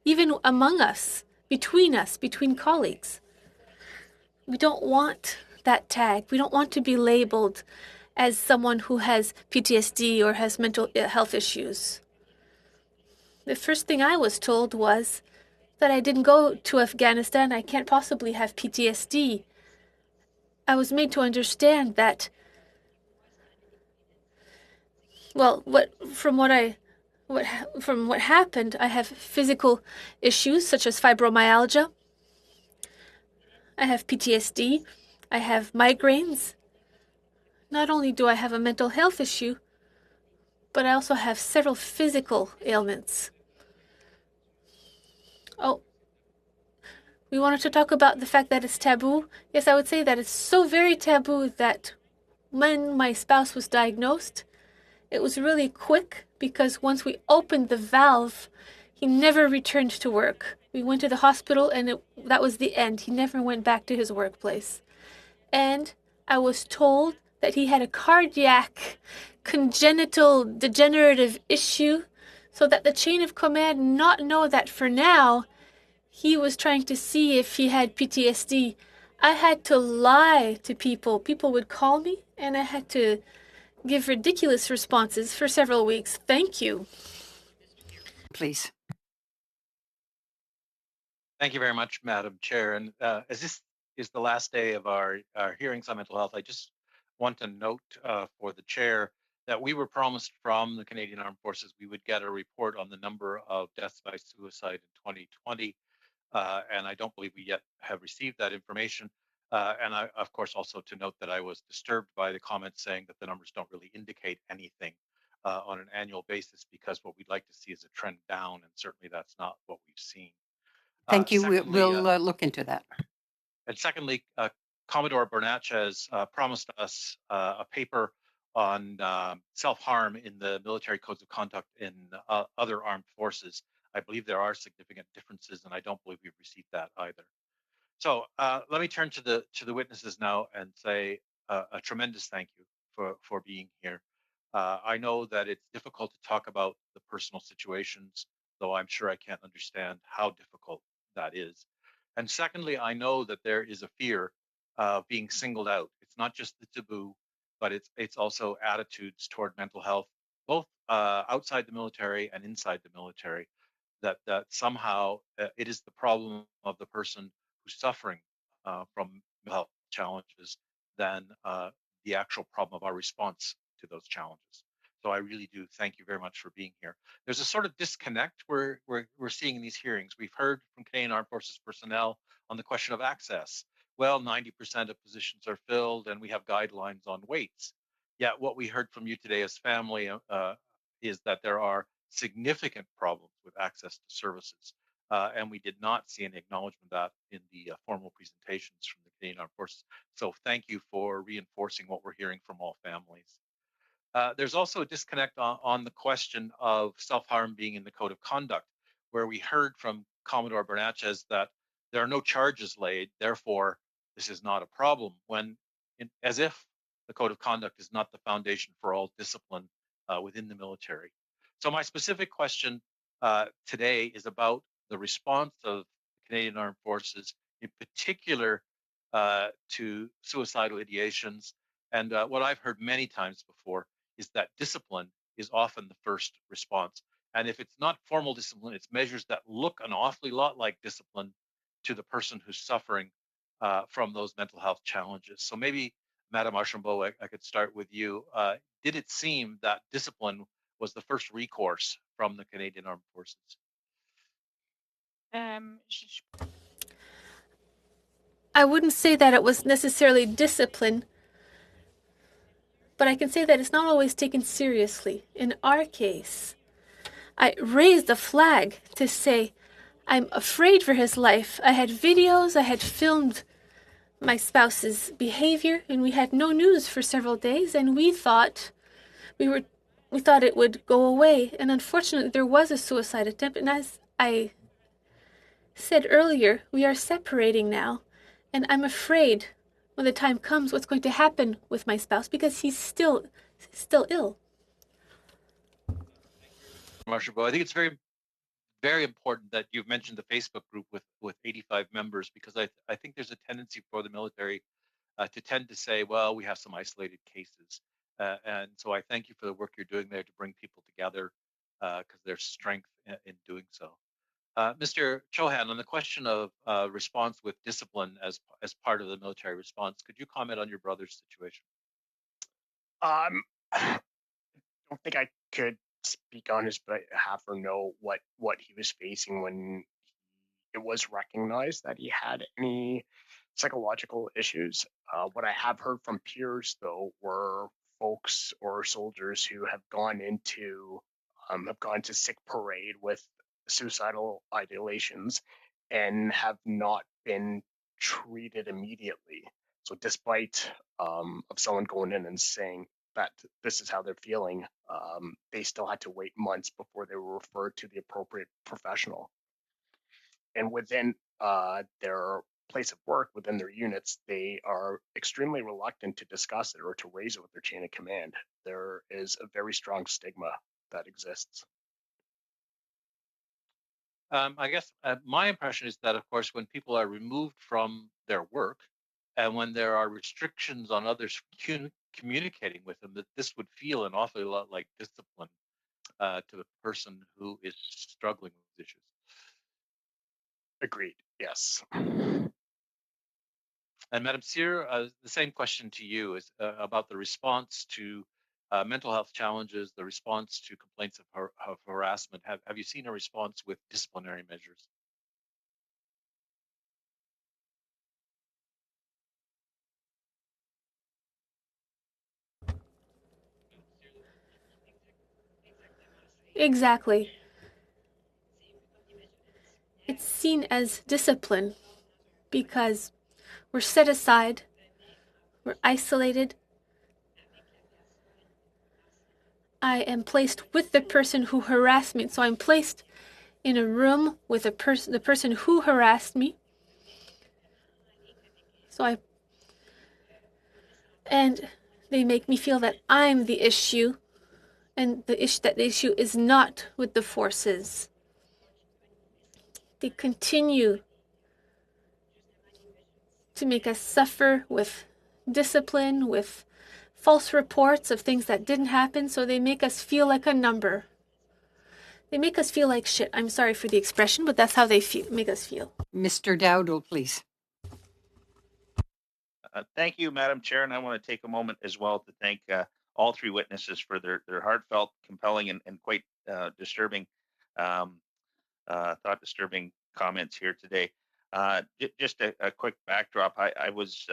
Even among us, between colleagues. We don't want that tag. We don't want to be labeled as someone who has PTSD or has mental health issues. The first thing I was told was that I didn't go to Afghanistan. I can't possibly have PTSD. I was made to understand that, well, from what happened, I have physical issues such as fibromyalgia. I have PTSD. I have migraines. Not only do I have a mental health issue, but I also have several physical ailments. Oh, we wanted to talk about the fact that it's taboo. Yes, I would say that it's so very taboo that when my spouse was diagnosed, it was really quick, because once we opened the valve, he never returned to work. We went to the hospital and that was the end. He never went back to his workplace. And I was told that he had a cardiac congenital degenerative issue, so that the chain of command not know that for now he was trying to see if he had PTSD. I had to lie to people. People would call me and I had to give ridiculous responses for several weeks. Thank you. Please. Thank you very much, Madam Chair. And as this is the last day of our hearings on mental health, I just want to note for the chair that we were promised from the Canadian Armed Forces we would get a report on the number of deaths by suicide in 2020. And I don't believe we yet have received that information. And I, of course, also to note that I was disturbed by the comments saying that the numbers don't really indicate anything on an annual basis, because what we'd like to see is a trend down, and certainly that's not what we've seen. Thank you. Secondly, We'll look into that. And secondly, Commodore Bernatch has promised us a paper on self-harm in the military codes of conduct in other armed forces. I believe there are significant differences, and I don't believe we've received that either. So let me turn to the witnesses now and say a tremendous thank you for being here. I know that it's difficult to talk about the personal situations, though I'm sure I can't understand how difficult that is. And secondly, I know that there is a fear of being singled out. It's not just the taboo, but it's also attitudes toward mental health, both outside the military and inside the military, that somehow it is the problem of the person who's suffering from mental health challenges than the actual problem of our response to those challenges. So I really do thank you very much for being here. There's a sort of disconnect we're seeing in these hearings. We've heard from Canadian Armed Forces personnel on the question of access. Well, 90% of positions are filled, and we have guidelines on weights. Yet what we heard from you today as family is that there are significant problems with access to services. And we did not see any acknowledgement of that in the formal presentations from the Canadian Armed Forces. So thank you for reinforcing what we're hearing from all families. There's also a disconnect on the question of self-harm being in the code of conduct, where we heard from Commodore Bernatchez that there are no charges laid, therefore this is not a problem, when as if the code of conduct is not the foundation for all discipline within the military. So my specific question today is about the response of the Canadian Armed Forces, in particular to suicidal ideations. And what I've heard many times before is that discipline is often the first response. And if it's not formal discipline, it's measures that look an awfully lot like discipline to the person who's suffering from those mental health challenges. So maybe, Madam Archambault, I could start with you. Did it seem that discipline was the first recourse from the Canadian Armed Forces? I wouldn't say that it was necessarily discipline, but I can say that it's not always taken seriously. In our case, I raised a flag to say, I'm afraid for his life. I had videos, I had filmed my spouse's behavior, and we had no news for several days, and we thought it would go away. And unfortunately, there was a suicide attempt, and as I said earlier, we are separating now, and I'm afraid when the time comes what's going to happen with my spouse, because he's still ill. Archambault, I think it's very, very important that you've mentioned the Facebook group with 85 members, because I think there's a tendency for the military to tend to say, well, we have some isolated cases. And so I thank you for the work you're doing there to bring people together, because there's strength in doing so. Mr. Chohan, on the question of response with discipline as part of the military response, could you comment on your brother's situation? I don't think I could speak on his behalf or know what he was facing when it was recognized that he had any psychological issues. What I have heard from peers, though, were folks or soldiers who have gone to sick parade with suicidal ideations and have not been treated immediately. So, despite of someone going in and saying that this is how they're feeling, they still had to wait months before they were referred to the appropriate professional. And within their place of work, within their units, they are extremely reluctant to discuss it or to raise it with their chain of command. There is a very strong stigma that exists. I guess my impression is that, of course, when people are removed from their work and when there are restrictions on others communicating with them, that this would feel an awfully lot like discipline to the person who is struggling with these issues. Agreed. Yes. And Madam Cyr, the same question to you is about the response to mental health challenges, the response to complaints of harassment. Have you seen a response with disciplinary measures? Exactly. It's seen as discipline because we're set aside, we're isolated. I am placed with the person who harassed me. So I'm placed in a room with the person who harassed me. And they make me feel that I'm the issue, and the issue is not with the forces. They continue to make us suffer with discipline, with false reports of things that didn't happen, so they make us feel like a number. They make us feel like shit. I'm sorry for the expression, but that's how they make us feel. Mr. Dowdle, please. Thank you, Madam Chair, and I want to take a moment as well to thank all three witnesses for their heartfelt, compelling, and quite disturbing, thought-disturbing comments here today. Just a quick backdrop. I was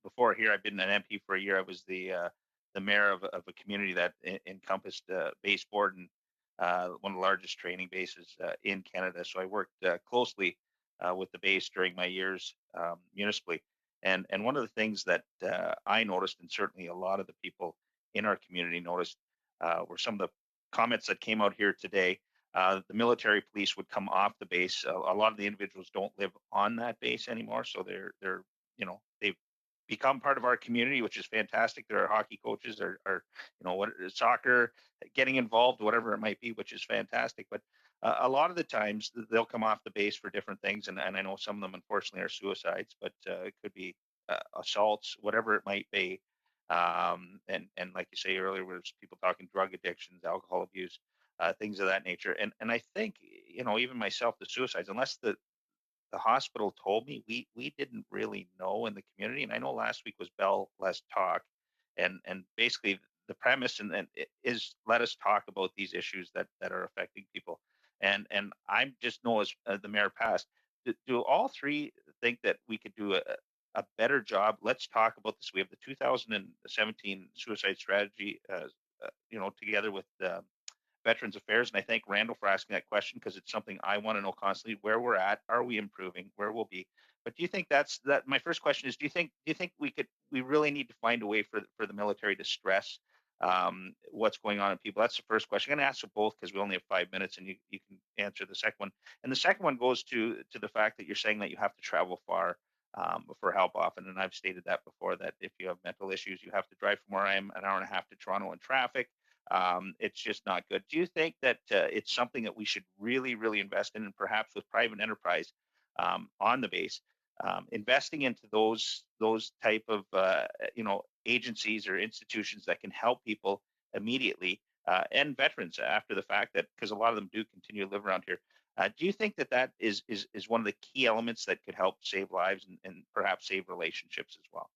before here. I've been an MP for a year. I was the the mayor of a community that encompassed base board and one of the largest training bases in Canada. So I worked closely with the base during my years municipally. And one of the things that I noticed, and certainly a lot of the people in our community noticed, were some of the comments that came out here today. The military police would come off the base. A lot of the individuals don't live on that base anymore, so they're they've become part of our community, which is fantastic. There are hockey coaches, or what soccer, getting involved, whatever it might be, which is fantastic. But a lot of the times they'll come off the base for different things, and I know some of them unfortunately are suicides, but it could be assaults, whatever it might be. And like you say earlier, there's people talking drug addictions, alcohol abuse, things of that nature. And I think even myself, the suicides, unless the hospital told me, we didn't really know in the community. And I know last week was Bell Let's Talk, and basically the premise and it is let us talk about these issues that are affecting people. And I just know as the mayor passed, do all three think that we could do a better job? Let's talk about this. We have the 2017 suicide strategy, together with Veterans Affairs, and I thank Randall for asking that question because it's something I want to know constantly: where we're at, are we improving, where we'll be. But do you think that? My first question is: do you think we really need to find a way for the military to stress what's going on in people? That's the first question. I'm going to ask you both because we only have 5 minutes, and you can answer the second one. And the second one goes to the fact that you're saying that you have to travel far for help often, and I've stated that before, that if you have mental issues, you have to drive from where I am an hour and a half to Toronto in traffic. It's just not good. Do you think that it's something that we should really, really invest in, and perhaps with private enterprise on the base, investing into those type of agencies or institutions that can help people immediately and veterans after the fact, that because a lot of them do continue to live around here. Do you think that is one of the key elements that could help save lives and perhaps save relationships as well?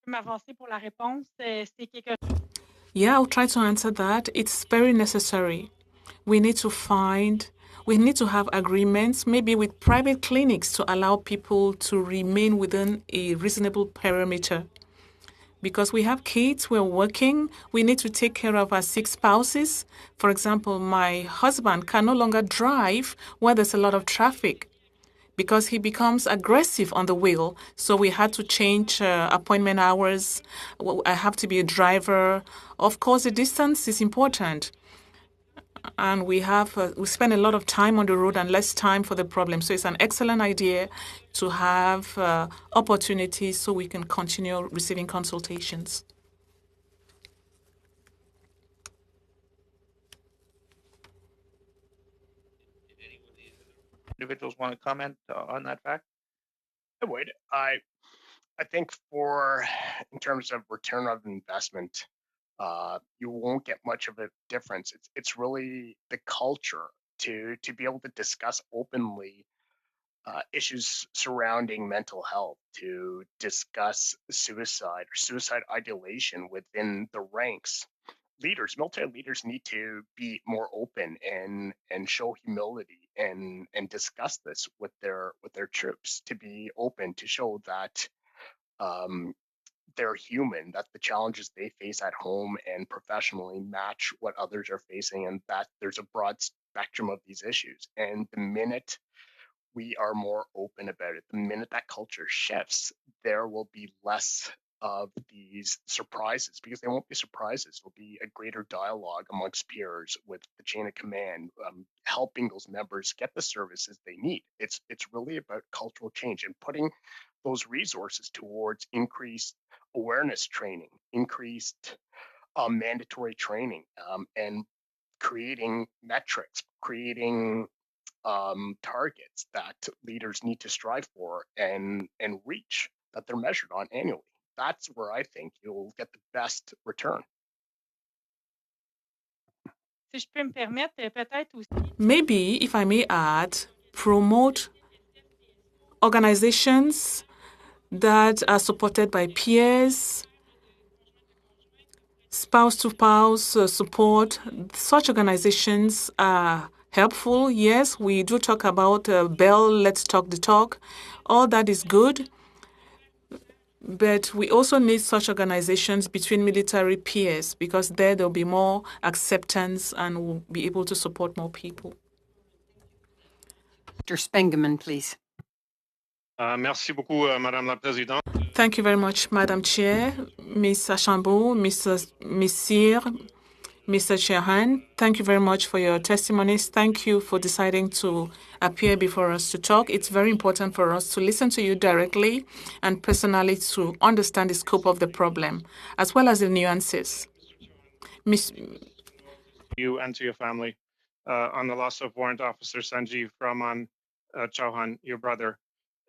M'avancer pour la réponse, c'est quelque Yeah, I'll try to answer that. It's very necessary. We need to have agreements, maybe with private clinics, to allow people to remain within a reasonable perimeter. Because we have kids, we're working, we need to take care of our sick spouses. For example, my husband can no longer drive where there's a lot of traffic because he becomes aggressive on the wheel. So we had to change appointment hours. I have to be a driver. Of course, the distance is important. And we spend a lot of time on the road and less time for the problem. So it's an excellent idea to have opportunities so we can continue receiving consultations. Did any of these individuals want to comment on that fact? I would. I think in terms of return of investment, you won't get much of a difference. It's really the culture to be able to discuss openly issues surrounding mental health, to discuss suicide or suicide ideation within the ranks. Military leaders need to be more open and show humility and discuss this with their troops, to be open, to show that they're human, that the challenges they face at home and professionally match what others are facing, and that there's a broad spectrum of these issues. And the minute we are more open about it, the minute that culture shifts, there will be less of these surprises, because they won't be surprises. There'll be a greater dialogue amongst peers with the chain of command, helping those members get the services they need. It's really about cultural change and putting those resources towards increased awareness training, increased mandatory training, and creating metrics, creating targets that leaders need to strive for and reach, that they're measured on annually. That's where I think you'll get the best return. Si je peux me permettre, peut-être aussi. Maybe, if I may add, promote organizations that are supported by peers, spouse-to-spouse support. Such organizations are helpful. Yes, we do talk about Bell, Let's Talk the Talk. All that is good. But we also need such organizations between military peers because there'll be more acceptance and we'll be able to support more people. Mr. Spengeman, please. Merci beaucoup, Madame la Présidente. Thank you very much, Madam Chair, Ms. Achambeau, Ms. Cyr, Mr. Chairhan. Thank you very much for your testimonies. Thank you for deciding to appear before us to talk. It's very important for us to listen to you directly and personally to understand the scope of the problem, as well as the nuances. Ms. You and to your family on the loss of Warrant Officer Sanjeev Rahman Chauhan, your brother.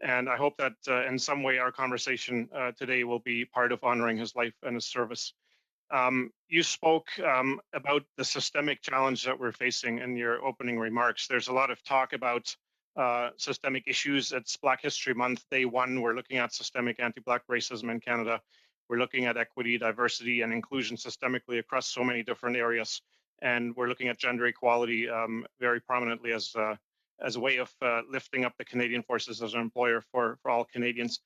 And I hope that in some way our conversation today will be part of honoring his life and his service. You spoke about the systemic challenge that we're facing in your opening remarks. There's a lot of talk about systemic issues. It's Black History Month, Day 1. We're looking at systemic anti-Black racism in Canada. We're looking at equity, diversity, and inclusion systemically across so many different areas. And we're looking at gender equality very prominently as a way of lifting up the Canadian Forces as an employer for all Canadians.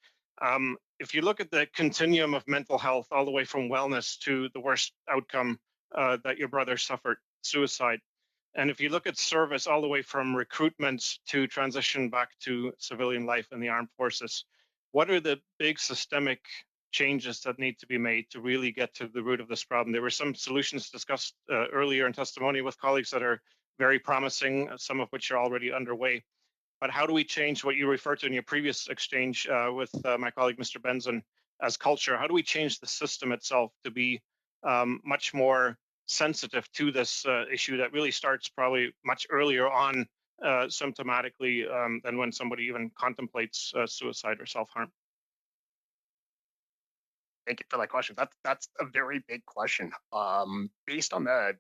If you look at the continuum of mental health, all the way from wellness to the worst outcome that your brother suffered, suicide, and if you look at service all the way from recruitment to transition back to civilian life in the armed forces, what are the big systemic changes that need to be made to really get to the root of this problem? There were some solutions discussed earlier in testimony with colleagues that are very promising, some of which are already underway. But how do we change what you referred to in your previous exchange with my colleague, Mr. Benson, as culture? How do we change the system itself to be much more sensitive to this issue that really starts probably much earlier on symptomatically than when somebody even contemplates suicide or self-harm? Thank you for that question. That's a very big question. Based on the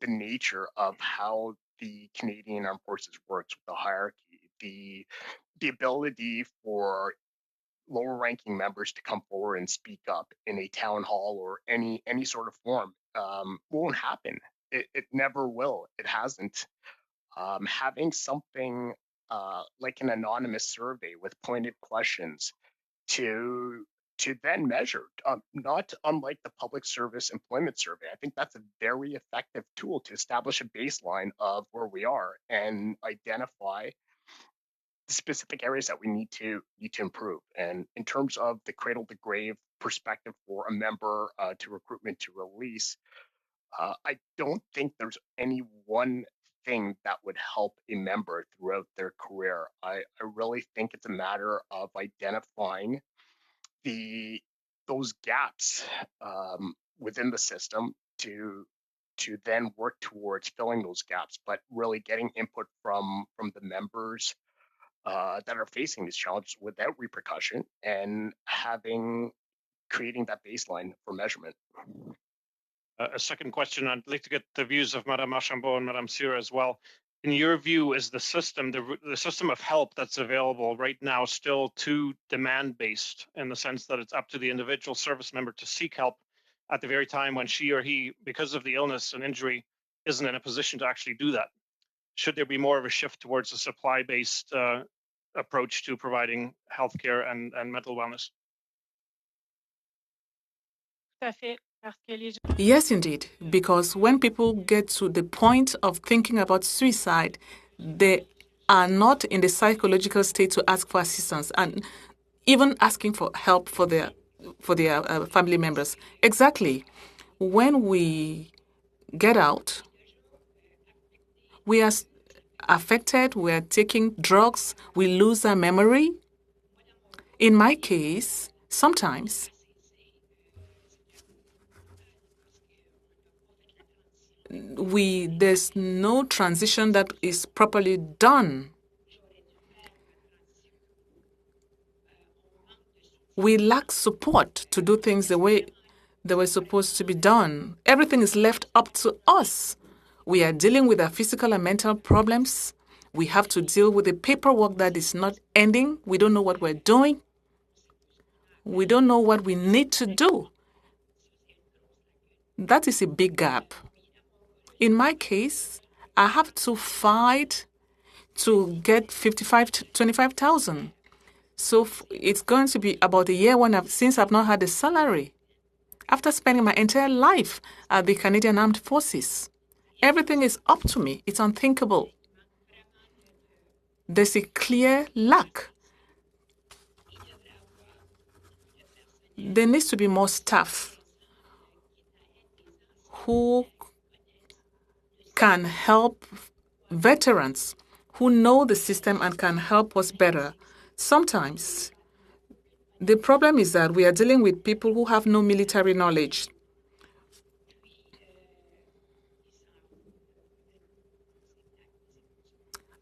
nature of how the Canadian Armed Forces works with the hierarchy, the ability for lower ranking members to come forward and speak up in a town hall or any sort of forum won't happen. It never will. It hasn't. Having something like an anonymous survey with pointed questions to then measure, not unlike the public service employment survey. I think that's a very effective tool to establish a baseline of where we are and identify the specific areas that we need to improve. And in terms of the cradle to grave perspective for a member to recruitment to release, I don't think there's any one thing that would help a member throughout their career. I really think it's a matter of identifying those gaps within the system to then work towards filling those gaps, but really getting input from the members that are facing these challenges without repercussion and creating that baseline for measurement. A second question, I'd like to get the views of Madame Archambault and Madame Cyr as well. In your view, is the system of help that's available right now still too demand-based in the sense that it's up to the individual service member to seek help at the very time when she or he, because of the illness and injury, isn't in a position to actually do that? Should there be more of a shift towards a supply-based approach to providing healthcare and mental wellness? Tout à fait, parce que les gens Yes, indeed, because when people get to the point of thinking about suicide, they are not in the psychological state to ask for assistance and even asking for help for their family members. Exactly. When we get out, we are affected, we are taking drugs, we lose our memory. In my case, sometimes there's no transition that is properly done. We lack support to do things the way they were supposed to be done. Everything is left up to us. We are dealing with our physical and mental problems. We have to deal with the paperwork that is not ending. We don't know what we're doing. We don't know what we need to do. That is a big gap. In my case, I have to fight to get 25,000 to 25,000. So it's going to be about a year since I've not had a salary. After spending my entire life at the Canadian Armed Forces, everything is up to me. It's unthinkable. There's a clear lack. There needs to be more staff who can help veterans who know the system and can help us better. Sometimes the problem is that we are dealing with people who have no military knowledge.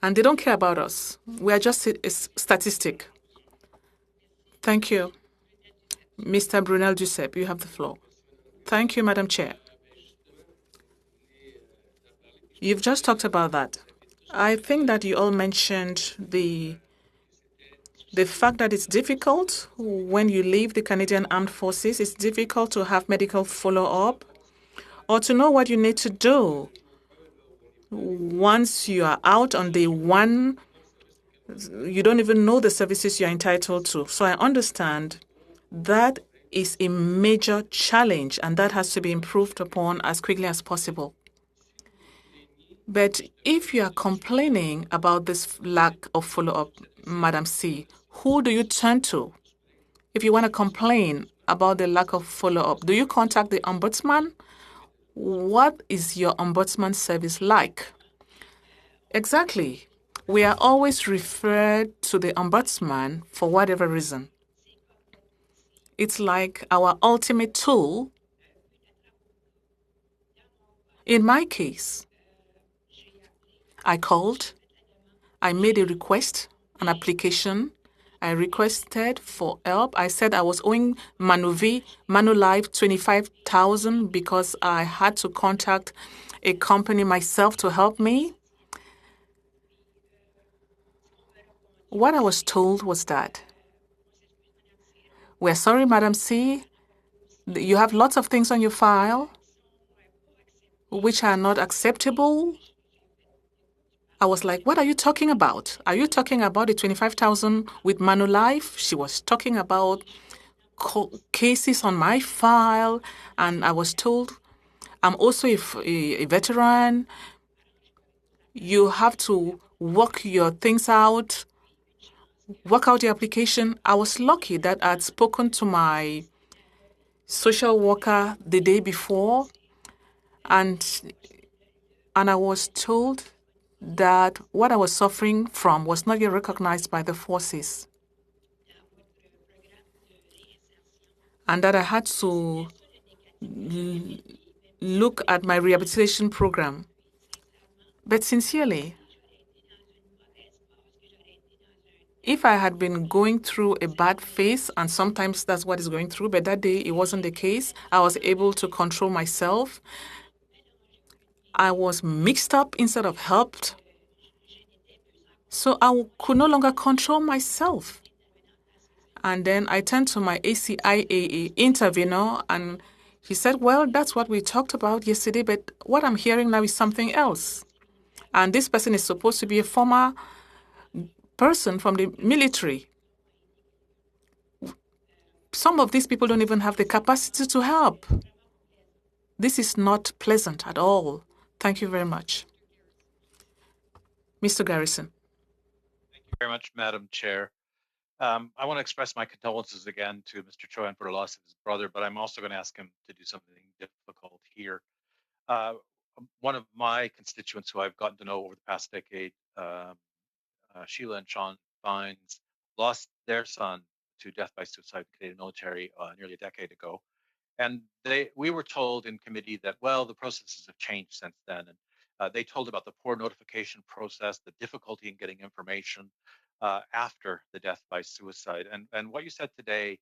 And they don't care about us. We are just a statistic. Thank you. Mr. Brunel Duceppe, you have the floor. Thank you, Madam Chair. You've just talked about that. I think that you all mentioned the fact that it's difficult when you leave the Canadian Armed Forces. It's difficult to have medical follow-up or to know what you need to do. Once you are out on day one, you don't even know the services you're entitled to. So I understand that is a major challenge, and that has to be improved upon as quickly as possible. But if you are complaining about this lack of follow-up, Madam C, who do you turn to? If you want to complain about the lack of follow-up, do you contact the ombudsman? What is your ombudsman service like? Exactly. We are always referred to the ombudsman for whatever reason. It's like our ultimate tool. In my case, I called, I made a request, an application. I requested for help. I said I was owing Manulife 25,000 because I had to contact a company myself to help me. What I was told was that, we're sorry, Madam C, you have lots of things on your file which are not acceptable. I was like, what are you talking about? Are you talking about the 25,000 with Manulife? She was talking about cases on my file, and I was told, I'm also a veteran. You have to work your things out, work out the application. I was lucky that I'd spoken to my social worker the day before, and I was told that what I was suffering from was not yet recognized by the forces, and that I had to look at my rehabilitation program. But sincerely, if I had been going through a bad phase, and sometimes that's what is going through, but that day it wasn't the case, I was able to control myself. I was mixed up instead of helped. So I could no longer control myself. And then I turned to my ACIAA intervener, and he said, well, that's what we talked about yesterday, but what I'm hearing now is something else. And this person is supposed to be a former person from the military. Some of these people don't even have the capacity to help. This is not pleasant at all. Thank you very much. Mr. Garrison. Thank you very much, Madam Chair. I want to express my condolences again to Mr. Chohan for the loss of his brother, but I'm also going to ask him to do something difficult here. One of my constituents who I've gotten to know over the past decade, Sheila and Sean Fines, lost their son to death by suicide in the Canadian military nearly a decade ago. And we were told in committee that, well, the processes have changed since then. And they told about the poor notification process, the difficulty in getting information after the death by suicide. And what you said today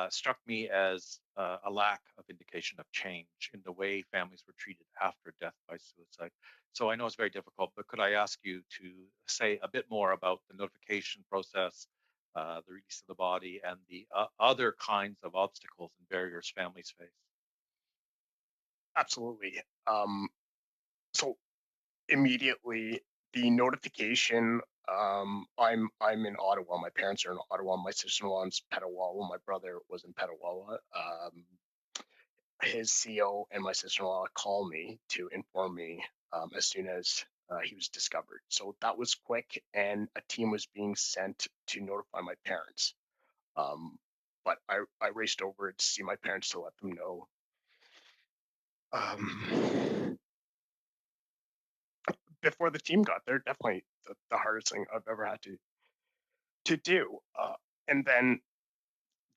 struck me as a lack of indication of change in the way families were treated after death by suicide. So I know it's very difficult, but could I ask you to say a bit more about the notification process, the release of the body, and the other kinds of obstacles and barriers families face? Absolutely. So immediately, the notification I'm in Ottawa. My parents are in Ottawa. My sister-in-law is Petawawa. My brother was in Petawawa. His CO and my sister-in-law called me to inform me as soon as he was discovered. So that was quick, and a team was being sent to notify my parents. But I raced over to see my parents to let them know. Before the team got there, definitely the hardest thing I've ever had to do. And then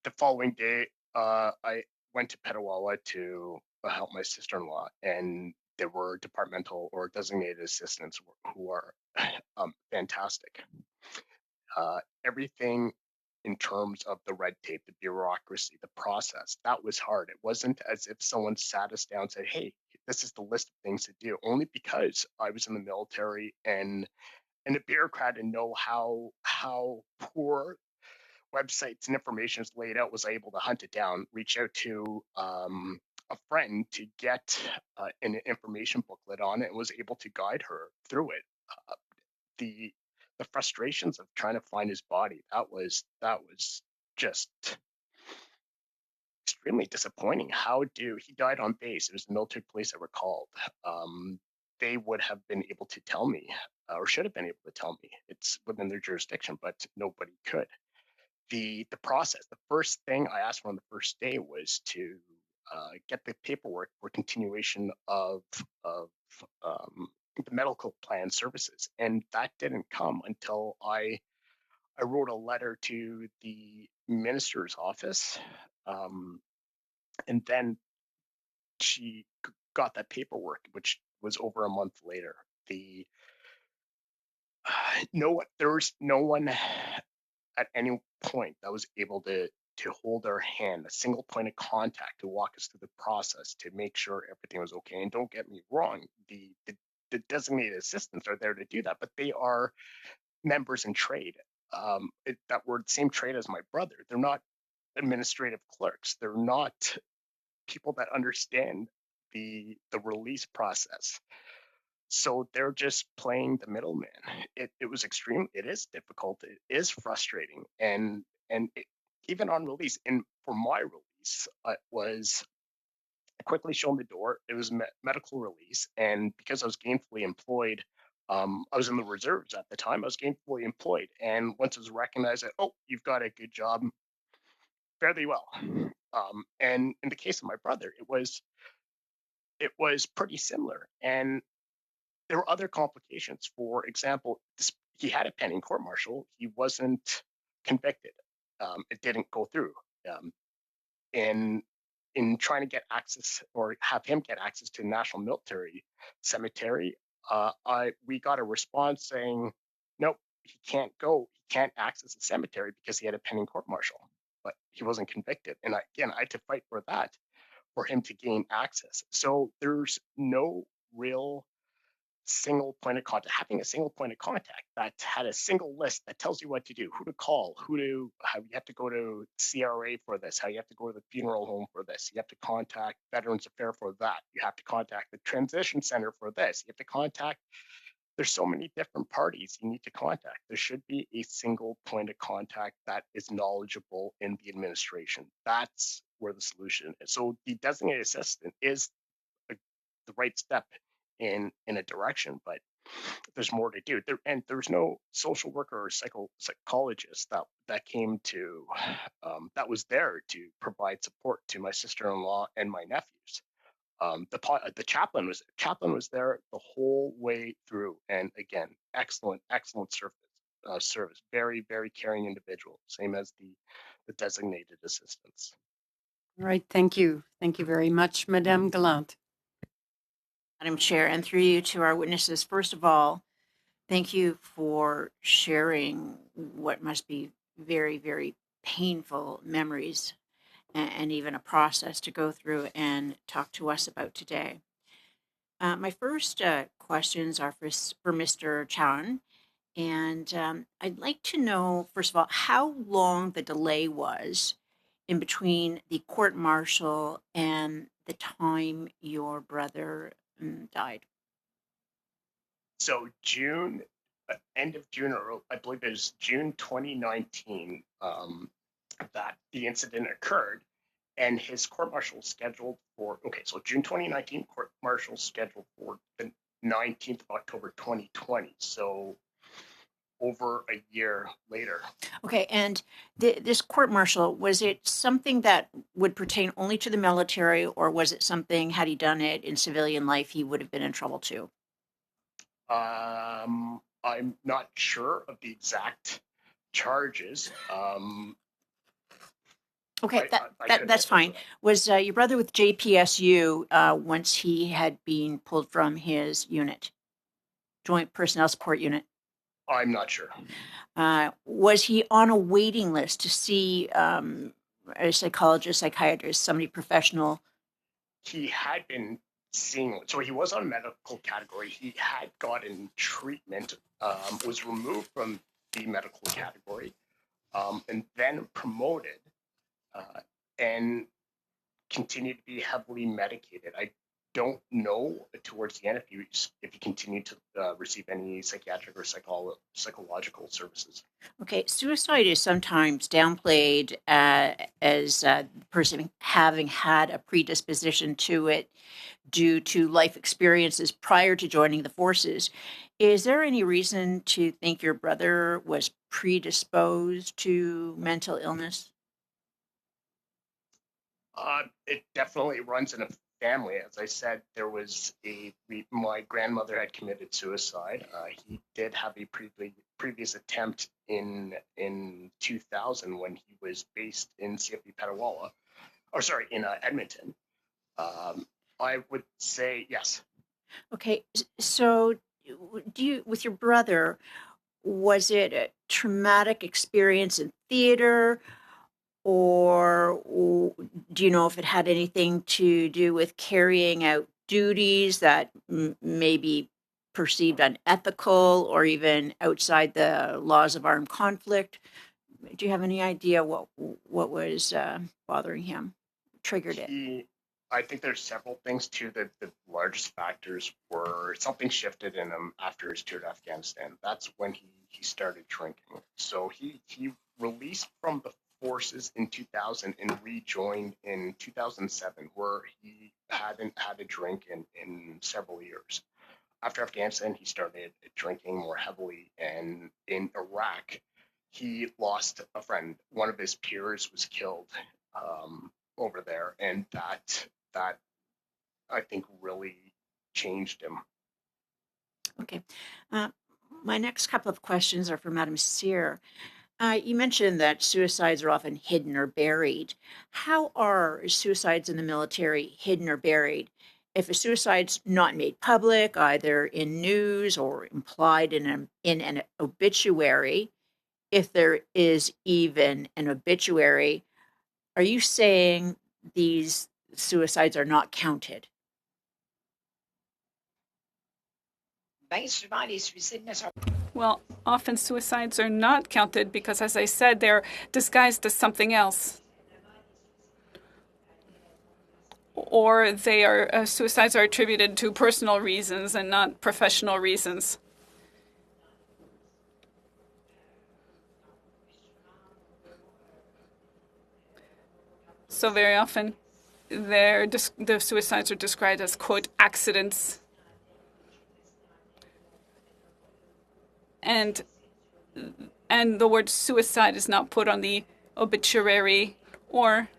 the following day, I went to Petawawa to help my sister-in-law, and there were departmental or designated assistants who are fantastic. Everything in terms of the red tape, the bureaucracy, the process, that was hard. It wasn't as if someone sat us down and said, hey, this is the list of things to do, only because I was in the military and a bureaucrat and know how poor websites and information is laid out, was I able to hunt it down, reach out to a friend to get an information booklet on it, and was able to guide her through it. The frustrations of trying to find his body, that was just extremely disappointing. He died on base? It was the military police that were called. They would have been able to tell me, or should have been able to tell me. It's within their jurisdiction, but nobody could. The process, the first thing I asked for on the first day was to get the paperwork for continuation of the medical plan services, and that didn't come until I wrote a letter to the minister's office, and then she got that paperwork, which was over a month later. There was no one at any point that was able to hold our hand, a single point of contact to walk us through the process to make sure everything was okay. And don't get me wrong, the designated assistants are there to do that, but they are members in trade that were the same trade as my brother. They're not administrative clerks. They're not people that understand the release process. So they're just playing the middleman. It was extreme. It is difficult. It is frustrating. And even on release, and for my release, it was quickly shown the door. It was medical release. And because I was gainfully employed, I was in the reserves at the time. I was gainfully employed. And once it was recognized that, oh, you've got a good job, fare thee well. And in the case of my brother, it was pretty similar. And there were other complications. For example, he had a pending court martial. He wasn't convicted. It didn't go through. In trying to get access or have him get access to the National Military Cemetery, we got a response saying, nope, he can't go. He can't access the cemetery because he had a pending court martial, but he wasn't convicted. And I had to fight for that, for him to gain access. So there's no real single point of contact. Having a single point of contact that had a single list that tells you what to do, who to call, how you have to go to CRA for this, how you have to go to the funeral home for this, you have to contact Veterans Affairs for that, you have to contact the transition center for this, you have to contact. There's so many different parties you need to contact. There should be a single point of contact that is knowledgeable in the administration. That's where the solution is. So the designated assistant is the right step in a direction, but there's more to do. There's no social worker or psychologist that came to that was there to provide support to my sister-in-law and my nephews. The chaplain was there the whole way through, and again, excellent service. Very, very caring individual, same as the designated assistants. All right, thank you very much, Madame Gallant. Madam Chair, and through you to our witnesses, first of all, thank you for sharing what must be very, very painful memories and even a process to go through and talk to us about today. My first questions are for Mr. Chan, and I'd like to know, first of all, how long the delay was in between the court martial and the time your brother died. So June end of June, or I believe it was June 2019, that the incident occurred, and his court martial scheduled for, so June 2019, court martial scheduled for the 19th of October 2020. So over a year later. Okay, and this court martial, was it something that would pertain only to the military, or was it something, had he done it in civilian life, he would have been in trouble too? I'm not sure of the exact charges. Okay, that's fine. Was your brother with JPSU once he had been pulled from his unit, Joint Personnel Support Unit? I'm not sure. Was he on a waiting list to see a psychologist, psychiatrist, somebody professional? He had been seeing, so he was on a medical category. He had gotten treatment, was removed from the medical category, and then promoted, and continued to be heavily medicated. I don't know towards the end if he continued to receive any psychiatric or psychological services. Okay, suicide is sometimes downplayed as the person having had a predisposition to it due to life experiences prior to joining the forces. Is there any reason to think your brother was predisposed to mental illness? It definitely runs in a family. As I said, there was my grandmother had committed suicide. He did have a previous attempt in 2000 when he was based in CFB Petawawa, in Edmonton. I would say yes. Okay, so with your brother, was it a traumatic experience in theater, or do you know if it had anything to do with carrying out duties that may be perceived unethical or even outside the laws of armed conflict? Do you have any idea what was bothering him, triggered it? I think there's several things too. The largest factors were something shifted in him after his tour to Afghanistan. That's when he started drinking. So he released from the forces in 2000 and rejoined in 2007, where he hadn't had a drink in several years. After Afghanistan, he started drinking more heavily, and in Iraq, he lost a friend. One of his peers was killed over there, and that I think really changed him. Okay. My next couple of questions are for Madam Sear. You mentioned that suicides are often hidden or buried. How are suicides in the military hidden or buried? If a suicide's not made public, either in news or implied in an obituary, if there is even an obituary, are you saying these suicides are not counted? Well, often suicides are not counted because, as I said, they're disguised as something else. Or they are suicides are attributed to personal reasons and not professional reasons. So very often, the suicides are described as, quote, accidents. And the word suicide is not put on the obituary, or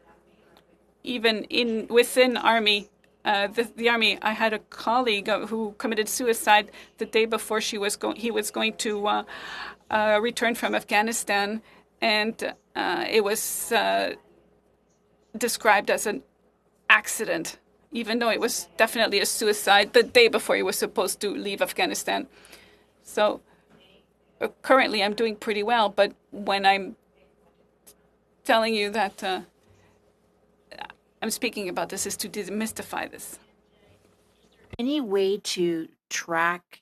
even within Army. The Army, I had a colleague who committed suicide the day before he was going to return from Afghanistan, and it was described as an accident, even though it was definitely a suicide the day before he was supposed to leave Afghanistan. So currently I'm doing pretty well, but when I'm telling you that I'm speaking about this is to demystify this. Any way to track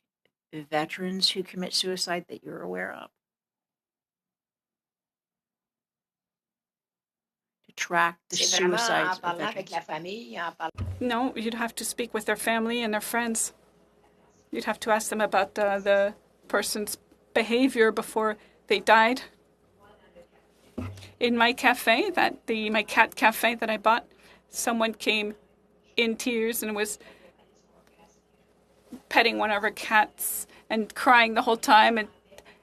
veterans who commit suicide that you're aware of? To track the suicides of veterans? No, you'd have to speak with their family and their friends. You'd have to ask them about the person's behavior before they died. In my cafe, my cat cafe that I bought, someone came in tears and was petting one of our cats and crying the whole time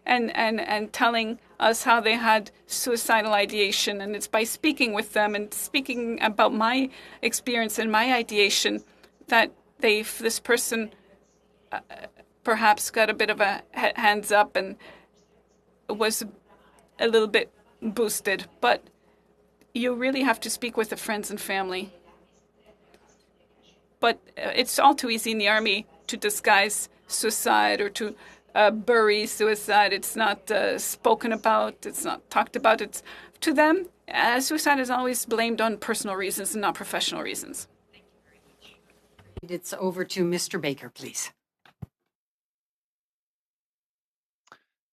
and telling us how they had suicidal ideation. And it's by speaking with them and speaking about my experience and my ideation that this person perhaps got a bit of a hands up and was a little bit boosted. But you really have to speak with the friends and family. But it's all too easy in the army to disguise suicide or to bury suicide. It's not spoken about. It's not talked about. It's to them, suicide is always blamed on personal reasons and not professional reasons. It's over to Mr. Baker, please.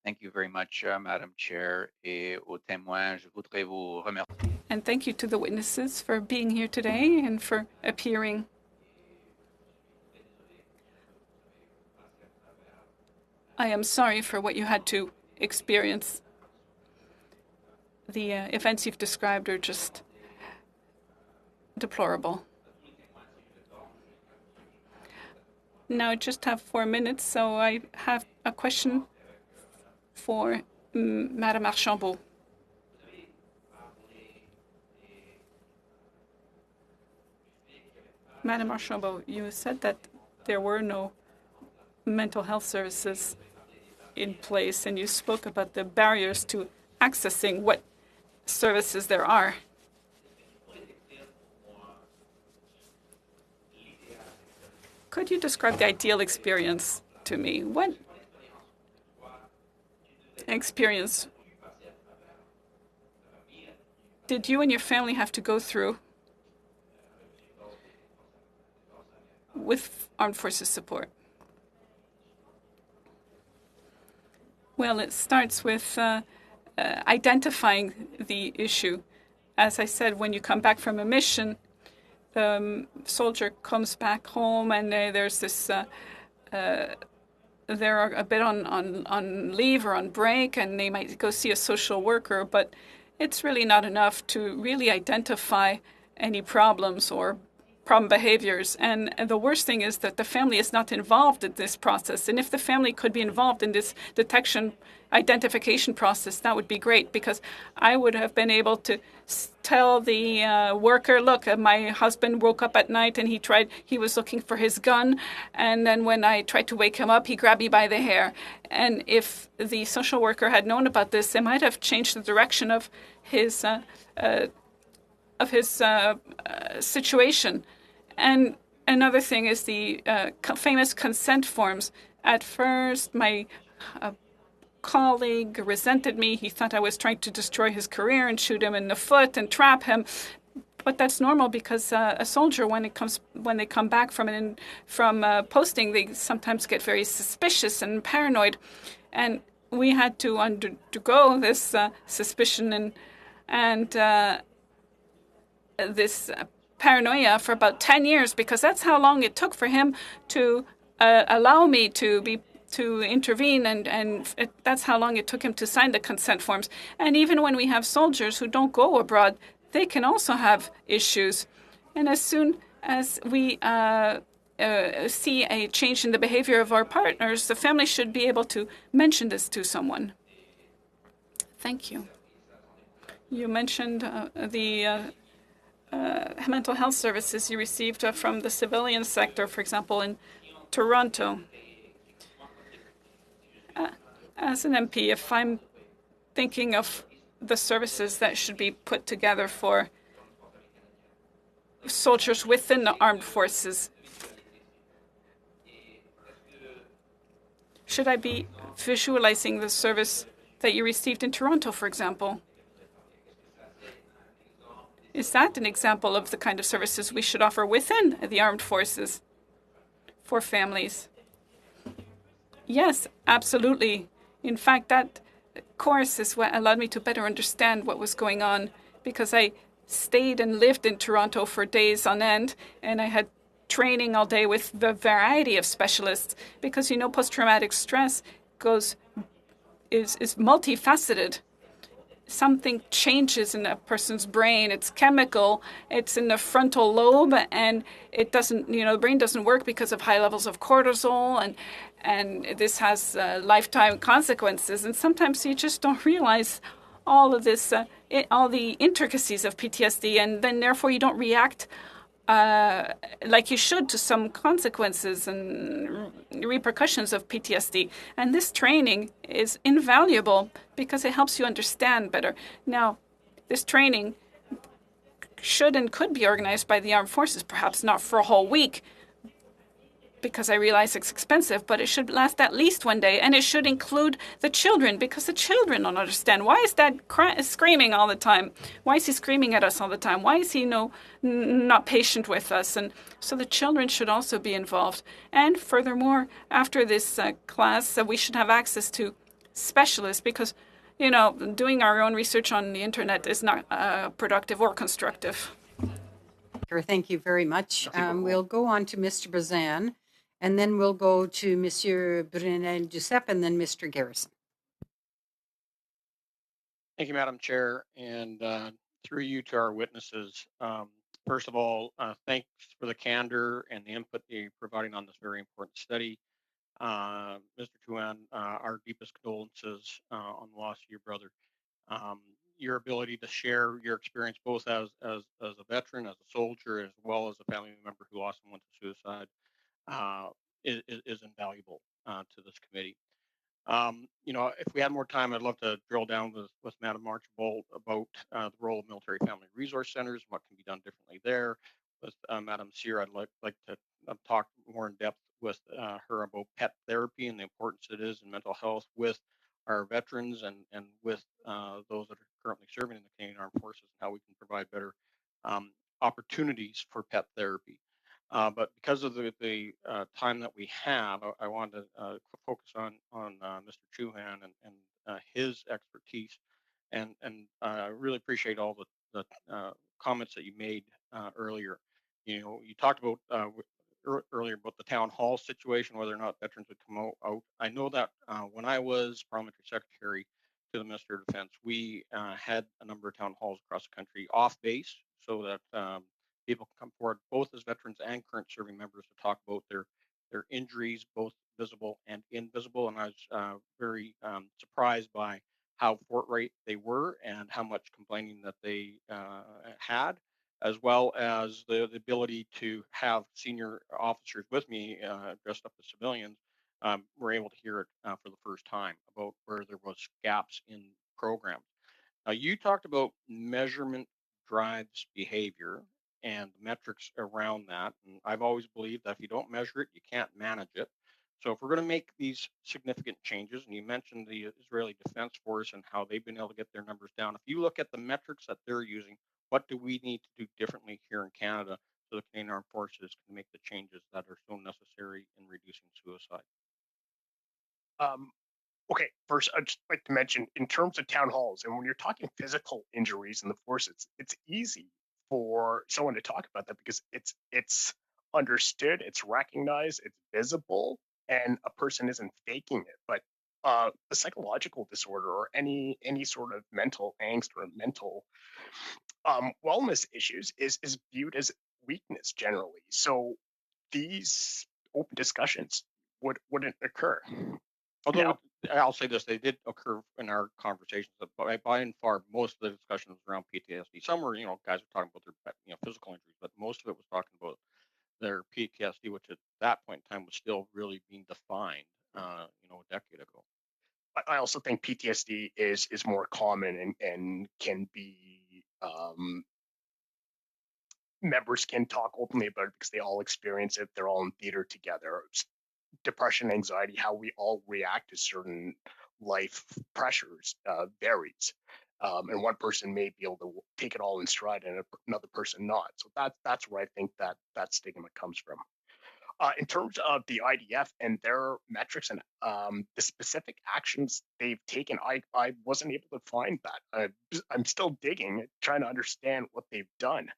Thank you very much, Madam Chair. Et aux témoins, je voudrais vous remercier. And thank you to the witnesses for being here today and for appearing. I am sorry for what you had to experience. The events you've described are just deplorable. Now I just have 4 minutes, so I have a question for Madame Archambault. Madame Archambault, you said that there were no mental health services in place, and you spoke about the barriers to accessing what services there are. Could you describe the ideal experience to me? What experience did you and your family have to go through with Armed Forces support? Well, it starts with identifying the issue. As I said, when you come back from a mission, the soldier comes back home and there's this, they're a bit on leave or on break, and they might go see a social worker, but it's really not enough to really identify any problems or problem behaviors. And the worst thing is that the family is not involved in this process. And if the family could be involved in this detection identification process, that would be great, because I would have been able to tell the worker, look, my husband woke up at night and he was looking for his gun, and then when I tried to wake him up, he grabbed me by the hair. And if the social worker had known about this, it might have changed the direction of his situation. And another thing is the famous consent forms. At first, my colleague resented me. He thought I was trying to destroy his career and shoot him in the foot and trap him. But that's normal, because a soldier, when they come back from posting, they sometimes get very suspicious and paranoid. And we had to undergo this suspicion and this paranoia for about 10 years, because that's how long it took for him to allow me to intervene, and that's how long it took him to sign the consent forms. And even when we have soldiers who don't go abroad, they can also have issues. And as soon as we see a change in the behavior of our partners, the family should be able to mention this to someone. Thank you. You mentioned the mental health services you received from the civilian sector, for example, in Toronto. As an MP, if I'm thinking of the services that should be put together for soldiers within the armed forces, should I be visualizing the service that you received in Toronto, for example? Is that an example of the kind of services we should offer within the armed forces for families? Yes, absolutely. In fact, that course is what allowed me to better understand what was going on, because I stayed and lived in Toronto for days on end, and I had training all day with the variety of specialists, because, post-traumatic stress goes is multifaceted. Something changes in a person's brain. It's chemical. It's in the frontal lobe, and it doesn't. The brain doesn't work because of high levels of cortisol, and this has lifetime consequences. And sometimes you just don't realize all of this, all the intricacies of PTSD, and then therefore you don't react like you should to some consequences and repercussions of PTSD. And this training is invaluable because it helps you understand better. Now, this training should and could be organized by the armed forces, perhaps not for a whole week, because I realize it's expensive, but it should last at least one day, and it should include the children, because the children don't understand. Why is Dad screaming all the time? Why is he screaming at us all the time? Why is he not patient with us? And so the children should also be involved. And furthermore, after this class, we should have access to specialists, because doing our own research on the internet is not productive or constructive. Thank you very much. We'll go on to Mr. Bazan, and then we'll go to Monsieur Brunel Giuseppe, and then Mr. Garrison. Thank you, Madam Chair, and through you to our witnesses. First of all, thanks for the candor and the input that you're providing on this very important study. Mr. Tuan, our deepest condolences on the loss of your brother. Your ability to share your experience both as a veteran, as a soldier, as well as a family member who lost someone to suicide is invaluable to this committee. If we had more time, I'd love to drill down with Madam Archibald about the role of military family resource centers, what can be done differently there. With Madam Sear, I'd like to talk more in depth with her about pet therapy and the importance it is in mental health with our veterans and with those that are currently serving in the Canadian Armed Forces, and how we can provide better opportunities for pet therapy. But because of the time that we have, I wanted to focus on Mr. Chuhan and his expertise, and I really appreciate all the comments that you made earlier. You talked about earlier about the town hall situation, whether or not veterans would come out. I know that when I was parliamentary secretary to the Minister of Defense, we had a number of town halls across the country off base, so that people can come forward, both as veterans and current serving members, to talk about their injuries, both visible and invisible. And I was very surprised by how forthright they were and how much complaining that they had, as well as the ability to have senior officers with me dressed up as civilians were able to hear it for the first time about where there was gaps in programs. Now, you talked about measurement drives behavior and metrics around that. And I've always believed that if you don't measure it, you can't manage it. So if we're going to make these significant changes, and you mentioned the Israeli Defense Force and how they've been able to get their numbers down, if you look at the metrics that they're using, what do we need to do differently here in Canada so the Canadian Armed Forces can make the changes that are so necessary in reducing suicide? Okay, first, I'd just like to mention, in terms of town halls, and when you're talking physical injuries in the forces, it's easy for someone to talk about that because it's understood, it's recognized, it's visible, and a person isn't faking it. But a psychological disorder or any sort of mental angst or mental wellness issues is viewed as weakness generally. So these open discussions wouldn't occur. Although I'll say this, they did occur in our conversations. But by and far, most of the discussions around PTSD. Some were, guys were talking about their, physical injuries, but most of it was talking about their PTSD, which at that point in time was still really being defined, a decade ago. I also think PTSD is more common and can be members can talk openly about it because they all experience it. They're all in theater together. Depression, anxiety, how we all react to certain life pressures varies. And one person may be able to take it all in stride and another person not. So that's where I think that stigma comes from. In terms of the IDF and their metrics and the specific actions they've taken, I wasn't able to find that. I'm still digging, trying to understand what they've done.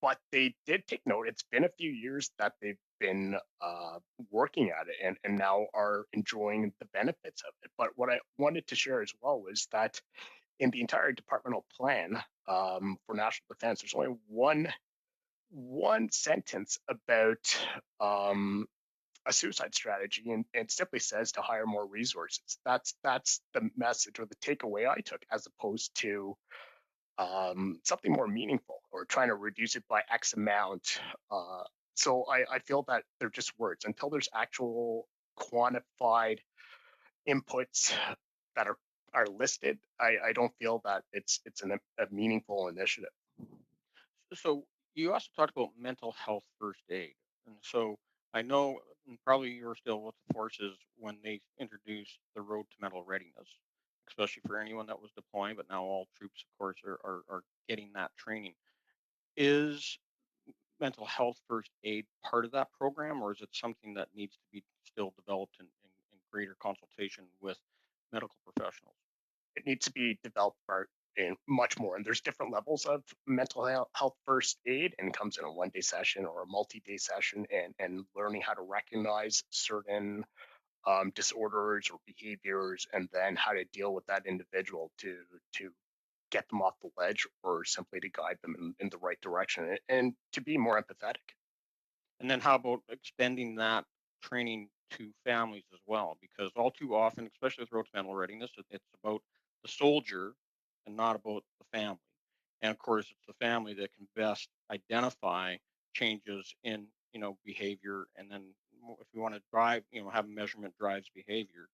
but they did take note. It's been a few years that they've been working at it and now are enjoying the benefits of it. But what I wanted to share as well was that in the entire departmental plan for national defense, there's only one sentence about a suicide strategy, and it simply says to hire more resources. That's the message or the takeaway I took, as opposed to something more meaningful or trying to reduce it by X amount. So I feel that they're just words until there's actual quantified inputs that are listed. I don't feel that it's a meaningful initiative. So you also talked about mental health first aid. And so I know probably you were still with the forces when they introduced the road to mental readiness, especially for anyone that was deploying, but now all troops, of course, are getting that training. Is mental health first aid part of that program, or is it something that needs to be still developed in greater consultation with medical professionals? It needs to be developed in much more, and there's different levels of mental health first aid, and comes in a one-day session or a multi-day session, and learning how to recognize certain disorders or behaviors, and then how to deal with that individual to get them off the ledge, or simply to guide them in the right direction, and to be more empathetic. And then how about extending that training to families as well? Because all too often, especially with road to mental readiness, it's about the soldier and not about the family. And of course, it's the family that can best identify changes in behavior. And then if we want to drive, have a measurement drives behavior,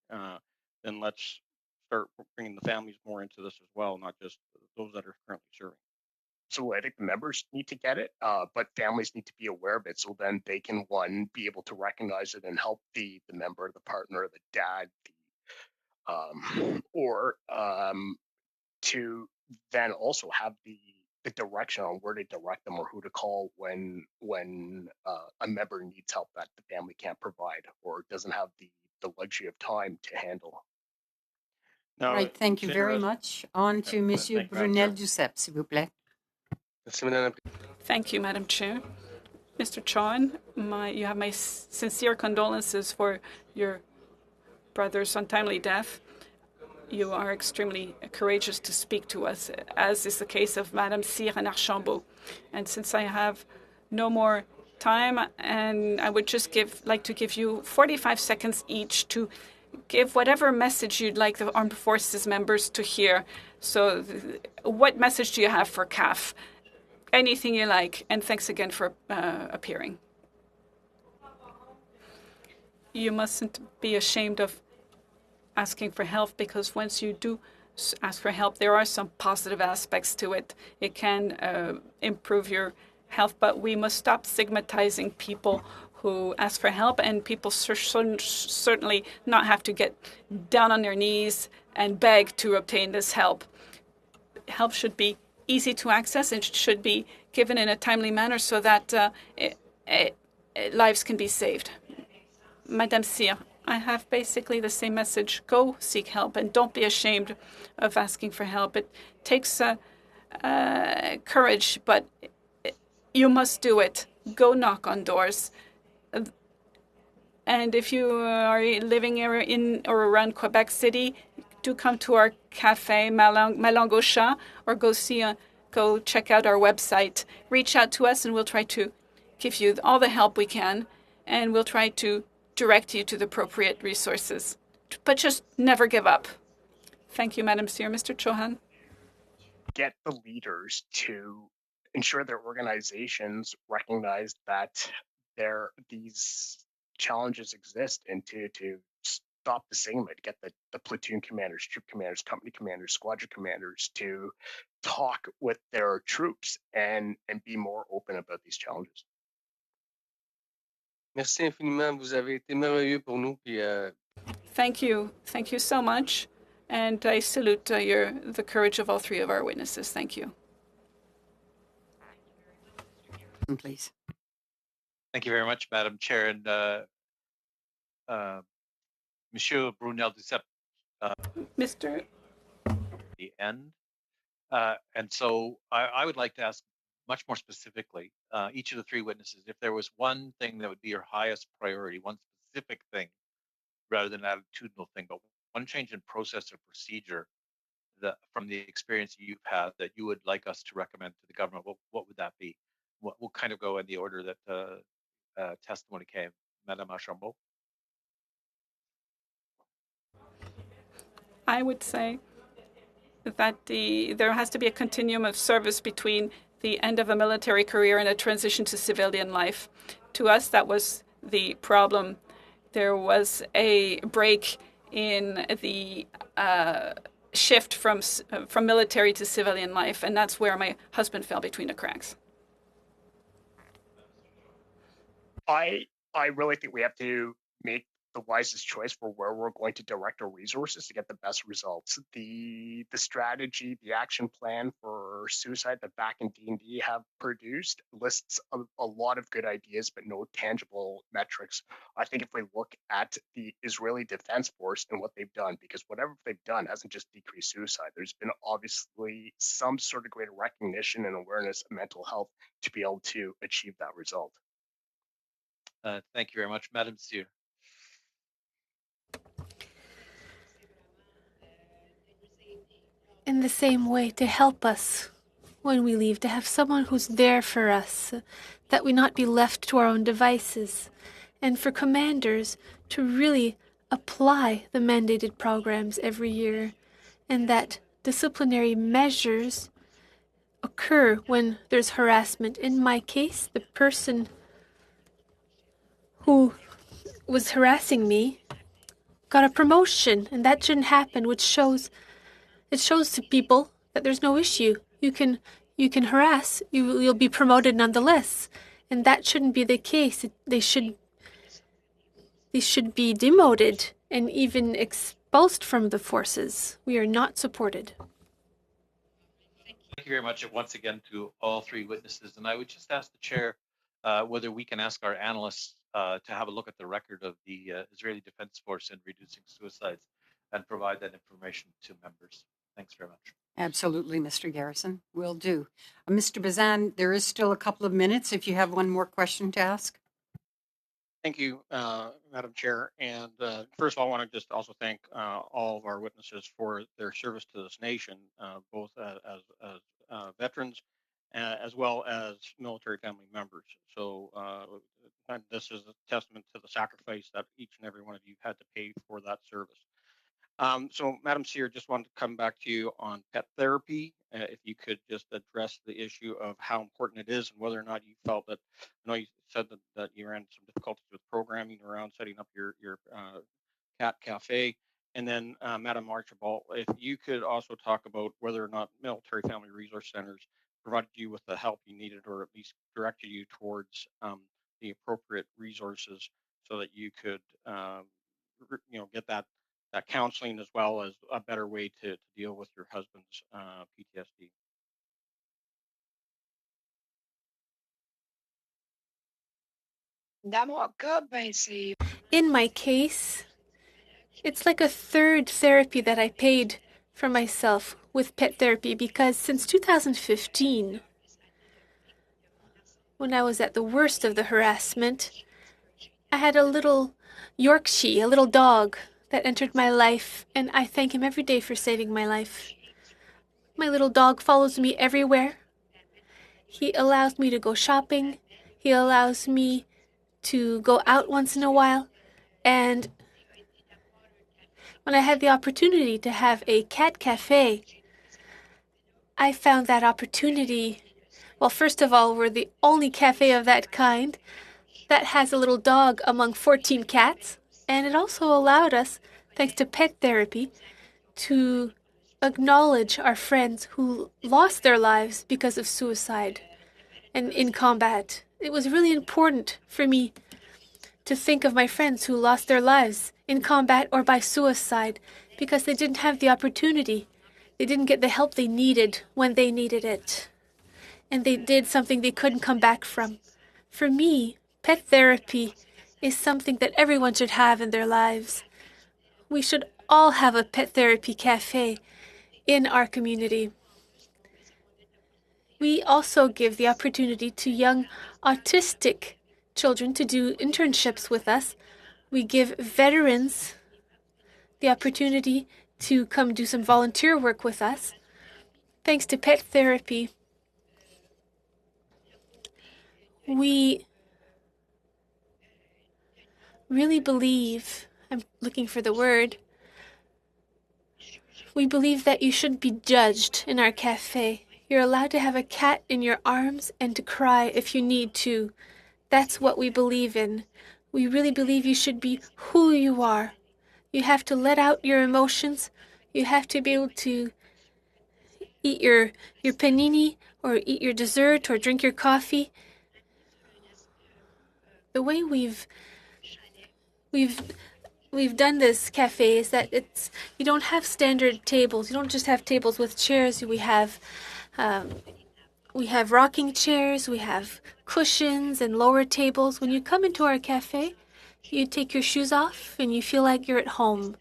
then let's start bringing the families more into this as well, not just those that are currently serving. So I think the members need to get it, but families need to be aware of it. So then they can, one, be able to recognize it and help the member, the partner, the dad, or to then also have the direction on where to direct them or who to call when a member needs help that the family can't provide or doesn't have the luxury of time to handle. All right, thank you very much. On to Monsieur Brunel-Duceppe, s'il vous plaît. Thank you, Madam Chair. Mr. Chon, you have my sincere condolences for your brother's untimely death. You are extremely courageous to speak to us, as is the case of Madame Cyr and Archambault. And since I have no more time, and I would just like to give you 45 seconds each to give whatever message you'd like the Armed Forces members to hear. So what message do you have for CAF? Anything you like, and thanks again for appearing. You mustn't be ashamed of asking for help, because once you do ask for help, there are some positive aspects to it. It can improve your health, but we must stop stigmatizing people who ask for help, and people certainly not have to get down on their knees and beg to obtain this help. Help should be easy to access and should be given in a timely manner so that lives can be saved. Madame Cyr, I have basically the same message. Go seek help and don't be ashamed of asking for help. It takes courage, but you must do it. Go knock on doors. And if you are living in or around Quebec City, do come to our cafe, Malango Chat, or go check out our website. Reach out to us, and we'll try to give you all the help we can, and we'll try to direct you to the appropriate resources. But just never give up. Thank you, Madam Cyr. Mr. Chauhan. Get the leaders to ensure their organizations recognize that these challenges exist, and to stop the stigma, to get the platoon commanders, troop commanders, company commanders, squadron commanders to talk with their troops and be more open about these challenges. Merci infiniment. Vous avez été merveilleux pour nous. Puis, Thank you. Thank you so much. And I salute the courage of all three of our witnesses. Thank you. Please. Thank you very much, Madam Chair. And Monsieur Brunel-Duceppe. Mr. The end. And so I would like to ask much more specifically, each of the three witnesses, if there was one thing that would be your highest priority, one specific thing, rather than an attitudinal thing, but one change in process or procedure that from the experience you've had that you would like us to recommend to the government, what would that be? We'll kind of go in the order that testimony came. Madame Archambault. I would say that there has to be a continuum of service between the end of a military career and a transition to civilian life. To us, that was the problem. There was a break in the shift from military to civilian life, and that's where my husband fell between the cracks. I really think we have to make the wisest choice for where we're going to direct our resources to get the best results. The strategy, the action plan for suicide that BAC and D&D have produced lists a lot of good ideas, but no tangible metrics. I think if we look at the Israeli Defense Force and what they've done, because whatever they've done hasn't just decreased suicide, there's been obviously some sort of greater recognition and awareness of mental health to be able to achieve that result. Thank you very much, Madame Cyr. In the same way, to help us when we leave, to have someone who's there for us, that we not be left to our own devices, and for commanders to really apply the mandated programs every year, and that disciplinary measures occur when there's harassment. In my case, the person who was harassing me got a promotion, and that shouldn't happen, which shows to people that there's no issue. You can harass, you'll be promoted nonetheless, and that shouldn't be the case. They should be demoted and even expulsed from the forces. We are not supported. Thank you very much once again to all three witnesses. And I would just ask the chair whether we can ask our analysts to have a look at the record of the Israeli Defense Force in reducing suicides and provide that information to members. Thanks very much. Absolutely, Mr. Garrison. Will do. Mr. Bazan, there is still a couple of minutes if you have one more question to ask. Thank you, Madam Chair. And first of all, I want to just also thank all of our witnesses for their service to this nation, both as veterans as well as military family members. So this is a testament to the sacrifice that each and every one of you had to pay for that service. So, Madam Cyr, just wanted to come back to you on pet therapy. If you could just address the issue of how important it is and whether or not you felt that, I know you said that you ran some difficulties with programming around setting up your cat cafe. And then, Madam Archibald, if you could also talk about whether or not military family resource centers provided you with the help you needed, or at least directed you towards the appropriate resources so that you could, get that counseling as well as a better way to deal with your husband's PTSD. In my case, it's like a third therapy that I paid for myself with pet therapy, because since 2015, when I was at the worst of the harassment, I had a little Yorkshire, a little dog that entered my life, and I thank him every day for saving my life. My little dog follows me everywhere. He allows me to go shopping. He allows me to go out once in a while. And when I had the opportunity to have a cat cafe, I found that opportunity. Well, first of all, we're the only cafe of that kind that has a little dog among 14 cats. And it also allowed us, thanks to pet therapy, to acknowledge our friends who lost their lives because of suicide and in combat. It was really important for me to think of my friends who lost their lives in combat or by suicide because they didn't have the opportunity. They didn't get the help they needed when they needed it. And they did something they couldn't come back from. For me, pet therapy is something that everyone should have in their lives. We should all have a pet therapy cafe in our community. We also give the opportunity to young autistic children to do internships with us. We give veterans the opportunity to come do some volunteer work with us. Thanks to pet therapy, we really believe, I'm looking for the word, we believe that you shouldn't be judged in our cafe. You're allowed to have a cat in your arms and to cry if you need to. That's what we believe in. We really believe you should be who you are. You have to let out your emotions. You have to be able to eat your panini or eat your dessert or drink your coffee. The way we've done this cafe is that you don't have standard tables. You don't just have tables with chairs. We have rocking chairs. We have cushions and lower tables. When you come into our cafe, you take your shoes off and you feel like you're at home.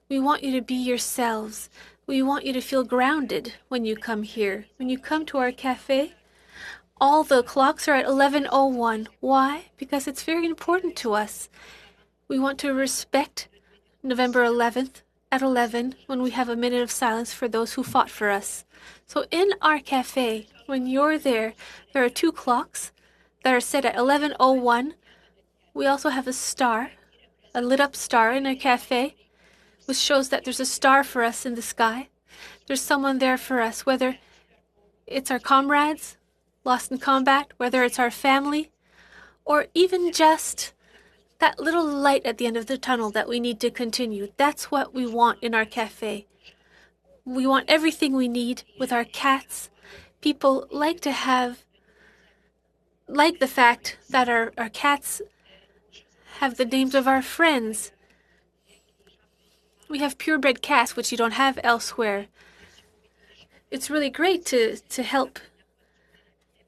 We want you to be yourselves. We want you to feel grounded when you come here. When you come to our cafe, all the clocks are at 11:01. Why? Because it's very important to us. We want to respect November 11th at 11 when we have a minute of silence for those who fought for us. So in our cafe, when you're there, there are 2 clocks that are set at 11:01. We also have a star, a lit up star in our cafe, which shows that there's a star for us in the sky. There's someone there for us, whether it's our comrades lost in combat, whether it's our family, or even just that little light at the end of the tunnel that we need to continue. That's what we want in our cafe. We want everything we need with our cats. People like the fact that our cats have the names of our friends. We have purebred cats, which you don't have elsewhere. It's really great to help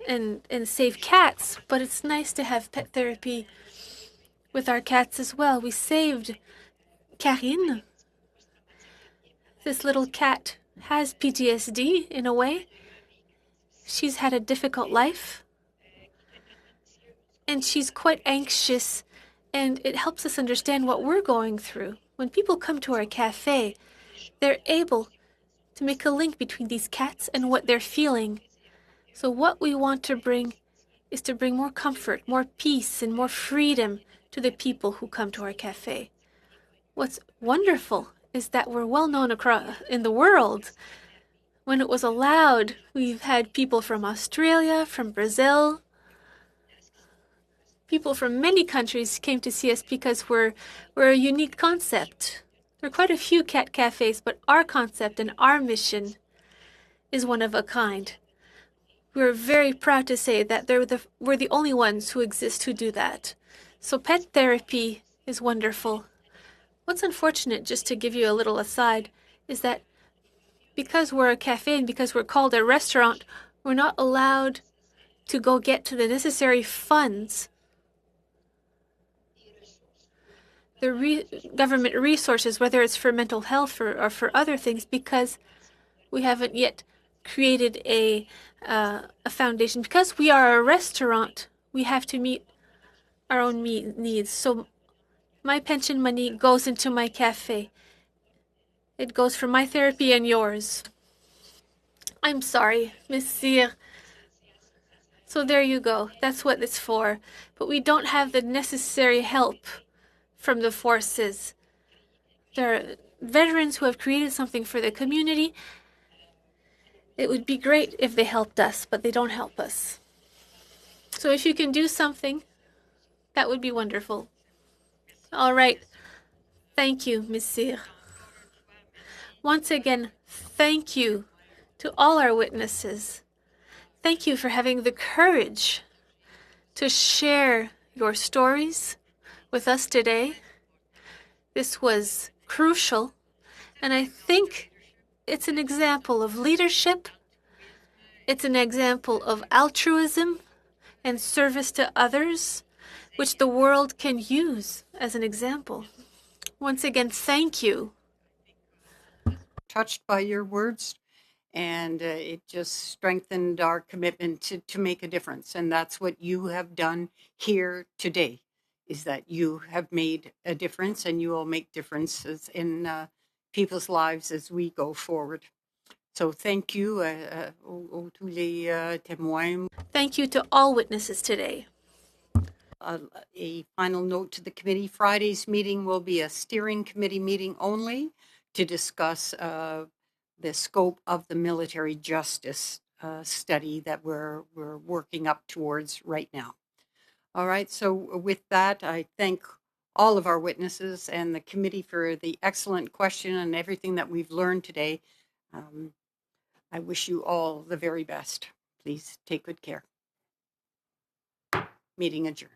and save cats, but it's nice to have pet therapy with our cats as well. We saved Karine. This little cat has PTSD in a way. She's had a difficult life, and she's quite anxious, and it helps us understand what we're going through. When people come to our cafe, they're able to make a link between these cats and what they're feeling. So what we want to bring is to bring more comfort, more peace, and more freedom to the people who come to our cafe. What's wonderful is that we're well known across in the world. When it was allowed, we've had people from Australia, from Brazil. People from many countries came to see us because we're a unique concept. There are quite a few cat cafes, but our concept and our mission is one of a kind. We're very proud to say that we're the only ones who exist who do that. So pet therapy is wonderful. What's unfortunate, just to give you a little aside, is that because we're a cafe and because we're called a restaurant, we're not allowed to go get to the necessary funds, the government resources, whether it's for mental health or for other things, because we haven't yet created a foundation. Because we are a restaurant, we have to meet our own needs. So my pension money goes into my cafe. It goes for my therapy and yours. I'm sorry, Miss Cyr. So there you go. That's what it's for. But we don't have the necessary help from the forces. There are veterans who have created something for the community. It would be great if they helped us, but they don't help us. So if you can do something, that would be wonderful. All right. Thank you, Ms. Cyr. Once again, thank you to all our witnesses. Thank you for having the courage to share your stories with us today. This was crucial, and I think it's an example of leadership. It's an example of altruism and service to others, which the world can use as an example. Once again, thank you. Touched by your words, and it just strengthened our commitment to make a difference. And that's what you have done here today, is that you have made a difference, and you will make differences in people's lives as we go forward. So thank you tous les témoins. Thank you to all witnesses today. A final note to the committee: Friday's meeting will be a steering committee meeting only to discuss the scope of the military justice study that we're working up towards right now. All right, so with that, I thank all of our witnesses and the committee for the excellent question and everything that we've learned today. I wish you all the very best. Please take good care. Meeting adjourned.